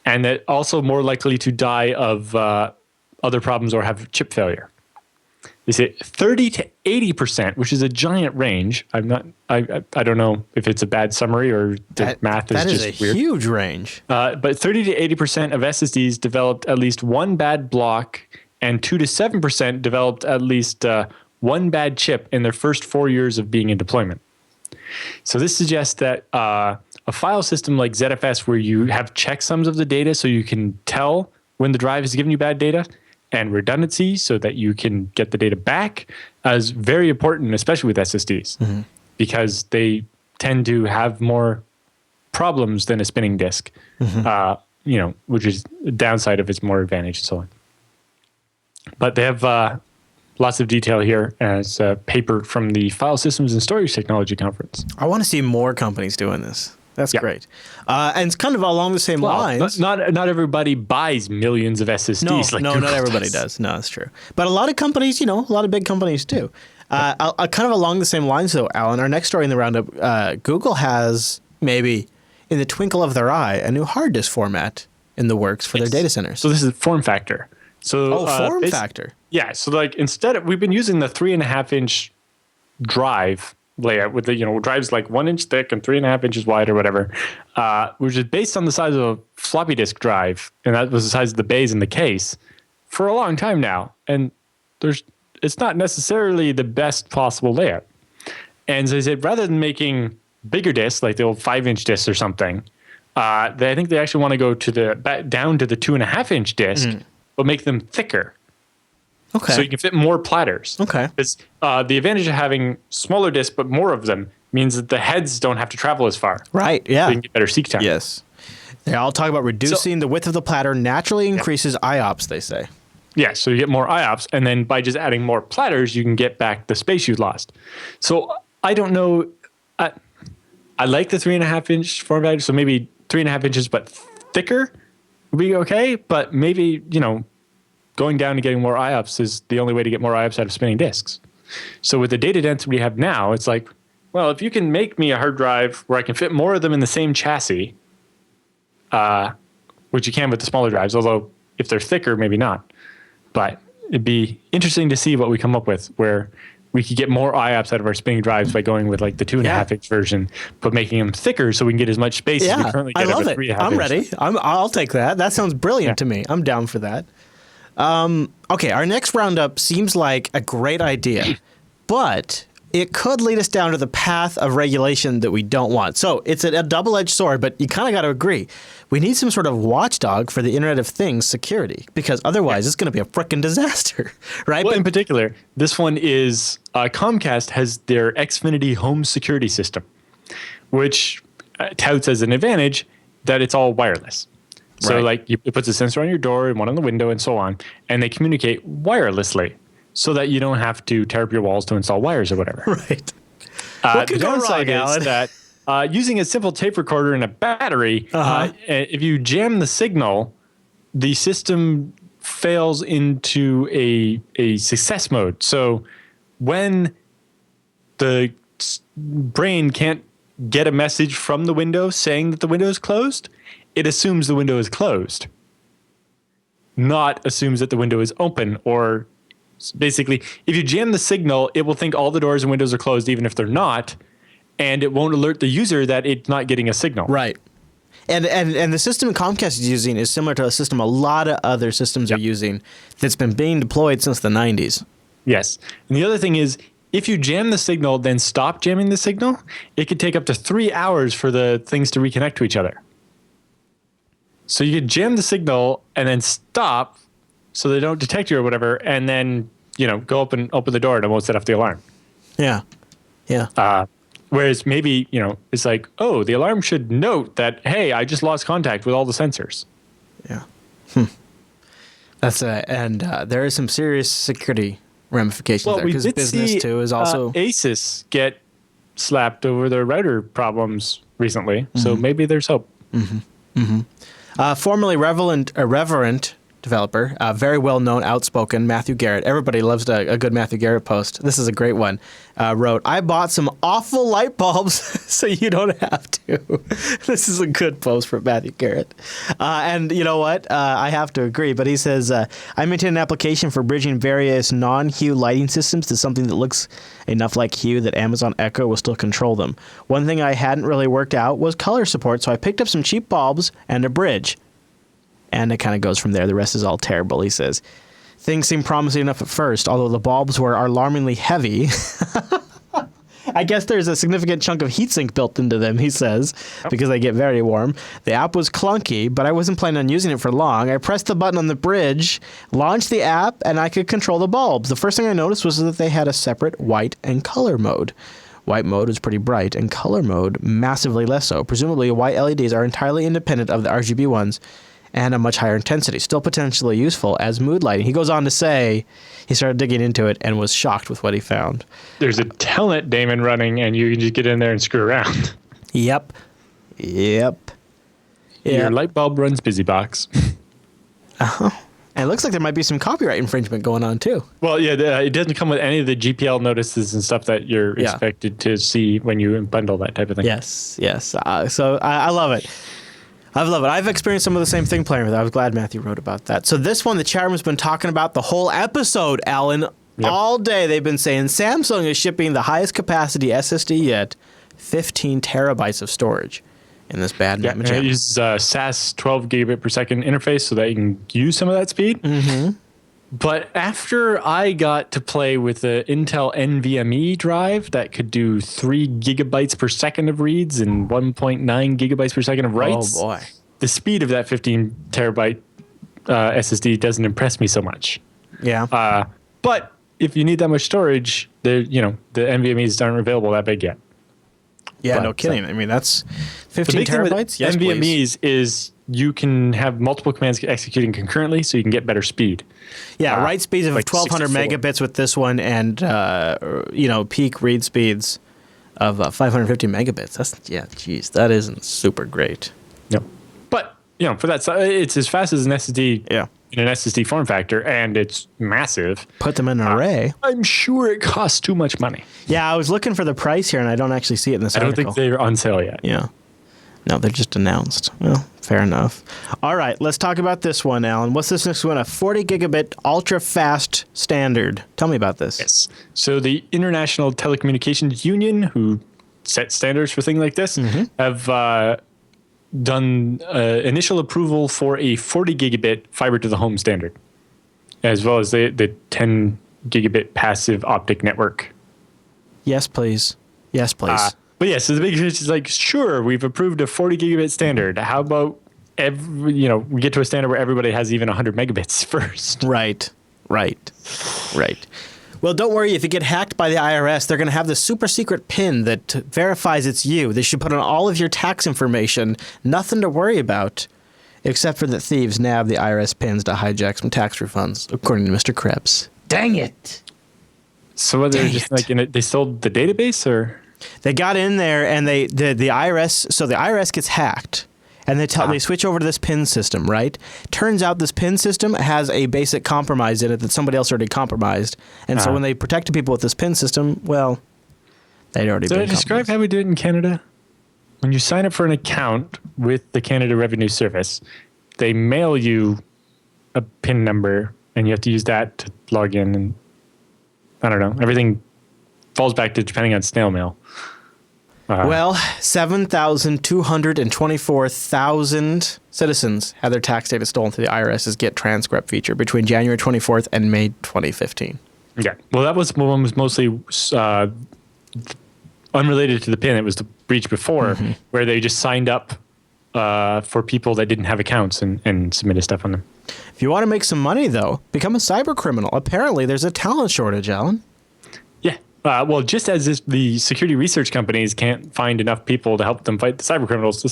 Speaker 2: that also more likely to die of other problems or have chip failure. They say 30 to 80%, which is a giant range. I don't know if it's a bad summary or the math is just weird.
Speaker 1: That is a huge range.
Speaker 2: But 30 to 80% of SSDs developed at least one bad block, and 2 to 7% developed at least one bad chip in their first 4 years of being in deployment. So this suggests that a file system like ZFS, where you have checksums of the data so you can tell when the drive is giving you bad data, and redundancy so that you can get the data back, is very important, especially with SSDs, because they tend to have more problems than a spinning disk, which is the downside of its more advantage and so on. But they have lots of detail here as a paper from the File Systems and Storage Technology Conference.
Speaker 1: I want to see more companies doing this. That's great. And it's kind of along the same lines.
Speaker 2: Not everybody buys millions of SSDs.
Speaker 1: No, not everybody does. No, that's true. But a lot of companies, a lot of big companies do. Kind of along the same lines, though, Alan, our next story in the roundup, Google has maybe in the twinkle of their eye a new hard disk format in the works for their data centers.
Speaker 2: So this is form factor. So
Speaker 1: form factor.
Speaker 2: Yeah. So we've been using the 3.5-inch drive layout with the drives like 1 inch thick and 3.5 inches wide or whatever, which is based on the size of a floppy disk drive, and that was the size of the bays in the case for a long time now. And it's not necessarily the best possible layout. And so they said rather than making bigger disks like the old 5-inch disks or something, I think they actually want to go down to the 2.5-inch disk, but make them thicker.
Speaker 1: Okay.
Speaker 2: So you can fit more platters.
Speaker 1: Okay.
Speaker 2: Because the advantage of having smaller disks but more of them means that the heads don't have to travel as far.
Speaker 1: Right, yeah.
Speaker 2: So you can get better seek time.
Speaker 1: Yes. They all talk about reducing the width of the platter naturally increases IOPS, they say.
Speaker 2: Yeah, so you get more IOPS, and then by just adding more platters, you can get back the space you lost. So I don't know. I like the 3.5-inch form factor, so maybe 3.5 inches but thicker would be okay, but maybe, going down and getting more IOPS is the only way to get more IOPS out of spinning disks. So with the data density we have now, it's like, well, if you can make me a hard drive where I can fit more of them in the same chassis, which you can with the smaller drives, although if they're thicker, maybe not. But it'd be interesting to see what we come up with where we could get more IOPS out of our spinning drives by going with like the 2.5-inch version, but making them thicker so we can get as much space as we currently get out of a 3.5-inch.
Speaker 1: I'm ready. I'll take that. That sounds brilliant to me. I'm down for that. Okay, our next roundup seems like a great idea, but it could lead us down to the path of regulation that we don't want. So it's a double-edged sword, but you kind of got to agree. We need some sort of watchdog for the Internet of Things security, because otherwise it's going to be a frickin' disaster, right?
Speaker 2: Well, in particular, this one is Comcast has their Xfinity home security system, which touts as an advantage that it's all wireless. So like it puts a sensor on your door and one on the window and so on, and they communicate wirelessly so that you don't have to tear up your walls to install wires or whatever.
Speaker 1: Right. What could
Speaker 2: the
Speaker 1: go
Speaker 2: downside
Speaker 1: wrong,
Speaker 2: is that using a simple tape recorder and a battery, if you jam the signal, the system fails into a success mode. So when the brain can't get a message from the window saying that the window is closed, it assumes the window is closed, not assumes that the window is open. Or basically, if you jam the signal, it will think all the doors and windows are closed, even if they're not, and it won't alert the user that it's not getting a signal.
Speaker 1: Right. And the system Comcast is using is similar to a system a lot of other systems are using that's been being deployed since the 90s.
Speaker 2: Yes. And the other thing is, if you jam the signal, then stop jamming the signal, it could take up to 3 hours for the things to reconnect to each other. So you could jam the signal and then stop so they don't detect you or whatever, and then, go up and open the door and it won't set off the alarm.
Speaker 1: Yeah. Yeah.
Speaker 2: Whereas maybe, it's like, oh, the alarm should note that, hey, I just lost contact with all the sensors.
Speaker 1: Yeah. That's and there is some serious security ramifications there, because business too is also
Speaker 2: Asus get slapped over their router problems recently, so maybe there's hope.
Speaker 1: Formerly irreverent developer, very well-known, outspoken, Matthew Garrett. Everybody loves a good Matthew Garrett post. This is a great one. Wrote, I bought some awful light bulbs so you don't have to. This is a good post for Matthew Garrett. And you know what? I have to agree. But he says, I maintain an application for bridging various non-Hue lighting systems to something that looks enough like Hue that Amazon Echo will still control them. One thing I hadn't really worked out was color support, so I picked up some cheap bulbs and a bridge. And it kind of goes from there. The rest is all terrible, he says. Things seemed promising enough at first, although the bulbs were alarmingly heavy. I guess there's a significant chunk of heatsink built into them, he says, because they get very warm. The app was clunky, but I wasn't planning on using it for long. I pressed the button on the bridge, launched the app, and I could control the bulbs. The first thing I noticed was that they had a separate white and color mode. White mode was pretty bright, and color mode massively less so. Presumably, white LEDs are entirely independent of the RGB ones, and a much higher intensity, still potentially useful as mood lighting. He goes on to say he started digging into it and was shocked with what he found.
Speaker 2: There's a telnet daemon running, and you can just get in there and screw around.
Speaker 1: Yep. Your
Speaker 2: light bulb runs BusyBox.
Speaker 1: And it looks like there might be some copyright infringement going on, too.
Speaker 2: Well, yeah, it doesn't come with any of the GPL notices and stuff that you're expected to see when you bundle that type of thing.
Speaker 1: Yes. So I love it. I love it. I've experienced some of the same thing playing with it. I was glad Matthew wrote about that. So this one, the chat room's been talking about the whole episode, Alan. Yep. All day they've been saying Samsung is shipping the highest capacity SSD yet, 15 terabytes of storage in this bad
Speaker 2: name. It uses SAS 12 gigabit per second interface so that you can use some of that speed. Mm-hmm. But after I got to play with the Intel NVMe drive that could do 3 gigabytes per second of reads and 1.9 gigabytes per second of writes,
Speaker 1: oh boy,
Speaker 2: the speed of that 15 terabyte SSD doesn't impress me so much.
Speaker 1: Yeah.
Speaker 2: But if you need that much storage, the NVMe's aren't available that big yet.
Speaker 1: Yeah,
Speaker 2: but,
Speaker 1: no kidding. I mean, that's 15 terabytes.
Speaker 2: Yes, NVMe's please. Is you can have multiple commands executing concurrently, so you can get better speed.
Speaker 1: Yeah, write speeds of like 1,200 megabits with this one, and peak read speeds of 550 megabits. That isn't super great.
Speaker 2: No, but for that, it's as fast as an SSD.
Speaker 1: Yeah.
Speaker 2: in an SSD form factor, and it's massive.
Speaker 1: Put them in an array.
Speaker 2: I'm sure it costs too much money.
Speaker 1: Yeah, I was looking for the price here, and I don't actually see it in this article.
Speaker 2: I don't think they're on sale yet.
Speaker 1: Yeah. No, they're just announced. Well, fair enough. All right, let's talk about this one, Alan. What's this next one? A 40 gigabit ultra-fast standard. Tell me about this.
Speaker 2: Yes. So the International Telecommunications Union, who set standards for things like this, have done initial approval for a 40 gigabit fiber to the home standard, as well as the 10 gigabit passive optic network.
Speaker 1: Yes, please. Yes, please.
Speaker 2: But yeah, so the big issue is like, sure, we've approved a 40 gigabit standard. How about we get to a standard where everybody has even 100 megabits first?
Speaker 1: Right. Well, don't worry. If you get hacked by the IRS, they're going to have this super secret PIN that verifies it's you. They should put on all of your tax information. Nothing to worry about, except for that thieves nab the IRS PINs to hijack some tax refunds, according to Mr. Krebs. Dang it.
Speaker 2: So whether they're just they stole the database, or
Speaker 1: they got in there and the IRS. So the IRS gets hacked. And they switch over to this PIN system, right? Turns out this PIN system has a basic compromise in it that somebody else already compromised. And so when they protected people with this PIN system, well, they'd already been compromised.
Speaker 2: Describe how we do it in Canada. When you sign up for an account with the Canada Revenue Service, they mail you a PIN number, and you have to use that to log in. And I don't know. Everything falls back to depending on snail mail.
Speaker 1: Well, 7,224,000 citizens had their tax data stolen through the IRS's Get Transcript feature between January 24th and May 2015.
Speaker 2: Yeah. Well, that was one was mostly unrelated to the PIN. It was the breach before where they just signed up for people that didn't have accounts and submitted stuff on them.
Speaker 1: If you want to make some money, though, become a cyber criminal. Apparently, there's a talent shortage, Alan.
Speaker 2: Yeah. Well, just as the security research companies can't find enough people to help them fight the cyber criminals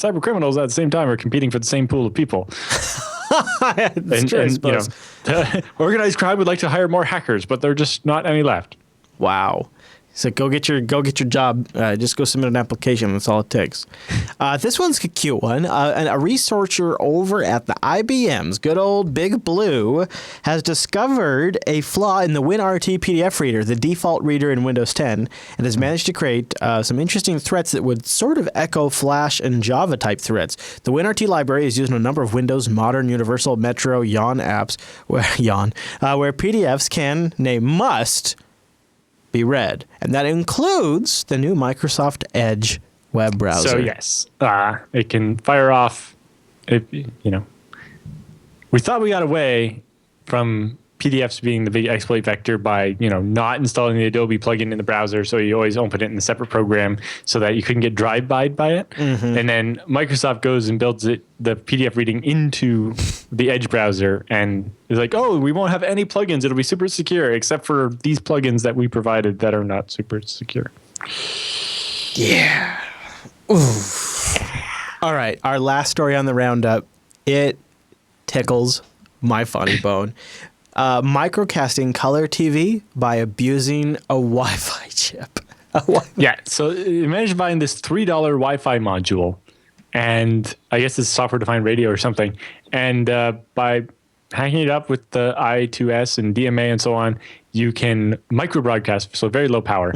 Speaker 2: at the same time are competing for the same pool of people. Organized crime would like to hire more hackers, but there are just not any left.
Speaker 1: Wow. So go get your job. Just go submit an application. That's all it takes. This one's a cute one. A researcher over at the IBM's good old Big Blue has discovered a flaw in the WinRT PDF reader, the default reader in Windows 10, and has managed to create some interesting threats that would sort of echo Flash and Java type threats. The WinRT library is used in a number of Windows Modern, Universal, Metro, Yawn apps, where PDFs can, nay, must be read, and that includes the new Microsoft Edge web browser.
Speaker 2: So yes, it can fire off. We thought we got away from PDFs being the big exploit vector by not installing the Adobe plugin in the browser, so you always open it in a separate program so that you couldn't get drive-by'd by it. And then Microsoft goes and builds the PDF reading into the Edge browser, and is like, oh, we won't have any plugins. It'll be super secure, except for these plugins that we provided that are not super secure.
Speaker 1: Yeah. Ooh. All right, our last story on the roundup. It tickles my funny bone. Microcasting color TV by abusing a Wi-Fi chip.
Speaker 2: Yeah, so imagine buying this $3 Wi-Fi module, and I guess it's software-defined radio or something, and by hacking it up with the I2S and DMA and so on, you can micro-broadcast, so very low power,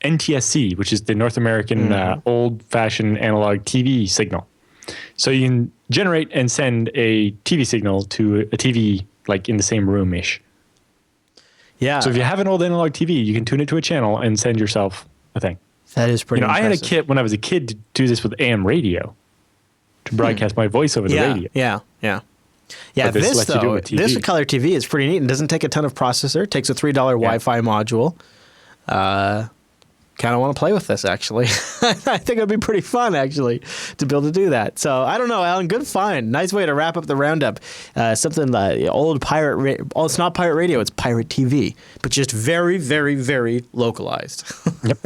Speaker 2: NTSC, which is the North American old-fashioned analog TV signal. So you can generate and send a TV signal to a TV like in the same room-ish.
Speaker 1: Yeah.
Speaker 2: So if you have an old analog TV, you can tune it to a channel and send yourself a thing.
Speaker 1: That is pretty impressive.
Speaker 2: I had a kit when I was a kid to do this with AM radio to broadcast my voice over the radio.
Speaker 1: Yeah. This color TV is pretty neat and doesn't take a ton of processor. It takes a $3 Wi-Fi module. Kind of want to play with this, actually. I think it'd be pretty fun, actually, to be able to do that. So I don't know, Alan. Good find. Nice way to wrap up the roundup. Something old pirate. It's not pirate radio. It's pirate TV, but just very, very, very localized.
Speaker 2: Yep.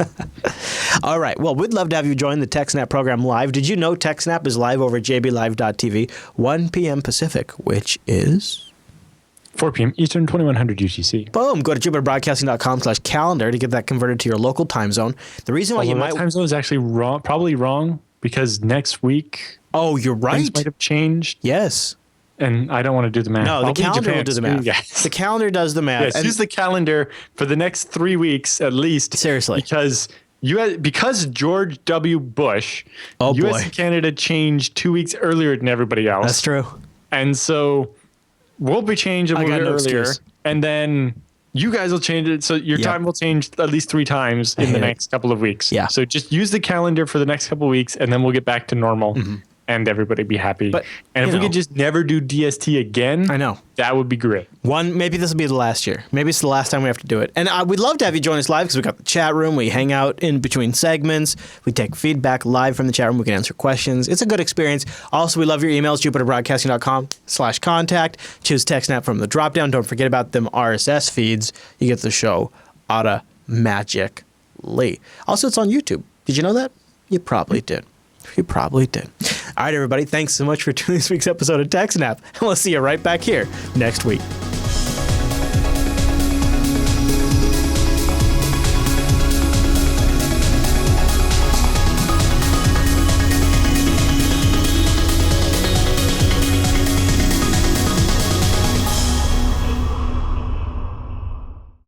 Speaker 1: All right. Well, we'd love to have you join the TechSNAP program live. Did you know TechSNAP is live over at jblive.tv, 1 p.m. Pacific, which is
Speaker 2: 4 p.m. Eastern, 2100 UTC.
Speaker 1: Boom. Go to jupiterbroadcasting.com/calendar to get that converted to your local time zone. The reason why
Speaker 2: that time zone is actually wrong, probably wrong, because next week.
Speaker 1: Oh, you're right.
Speaker 2: Things might have changed.
Speaker 1: Yes.
Speaker 2: And I don't want to do the math.
Speaker 1: No, the
Speaker 2: I'll be in
Speaker 1: calendar will
Speaker 2: Japan.
Speaker 1: do the
Speaker 2: Screw you
Speaker 1: math.
Speaker 2: guys.
Speaker 1: The calendar does the math.
Speaker 2: Yes, use the calendar for the next 3 weeks at least.
Speaker 1: Seriously.
Speaker 2: Because George W. Bush,
Speaker 1: Oh,
Speaker 2: US
Speaker 1: boy.
Speaker 2: and Canada changed 2 weeks earlier than everybody else.
Speaker 1: That's true.
Speaker 2: And so we'll be changed a
Speaker 1: I
Speaker 2: little
Speaker 1: got
Speaker 2: bit
Speaker 1: no
Speaker 2: earlier.
Speaker 1: excuse.
Speaker 2: And then you guys will change it. So your time will change at least 3 times in the next couple of weeks.
Speaker 1: Yeah.
Speaker 2: So just use the calendar for the next couple of weeks, and then we'll get back to normal. And everybody be happy.
Speaker 1: But,
Speaker 2: and if
Speaker 1: you
Speaker 2: we could
Speaker 1: know.
Speaker 2: just never do DST again,
Speaker 1: I know.
Speaker 2: that would be great.
Speaker 1: Maybe this will be the last year. Maybe it's the last time we have to do it. And we'd love to have you join us live because we got the chat room. We hang out in between segments. We take feedback live from the chat room. We can answer questions. It's a good experience. Also, we love your emails, jupiterbroadcasting.com/contact. Choose TechSNAP from the dropdown. Don't forget about them RSS feeds. You get the show automatically. Also, it's on YouTube. Did you know that? You probably did. You probably did. All right, everybody. Thanks so much for tuning this week's episode of TechSNAP. And we'll see you right back here next week.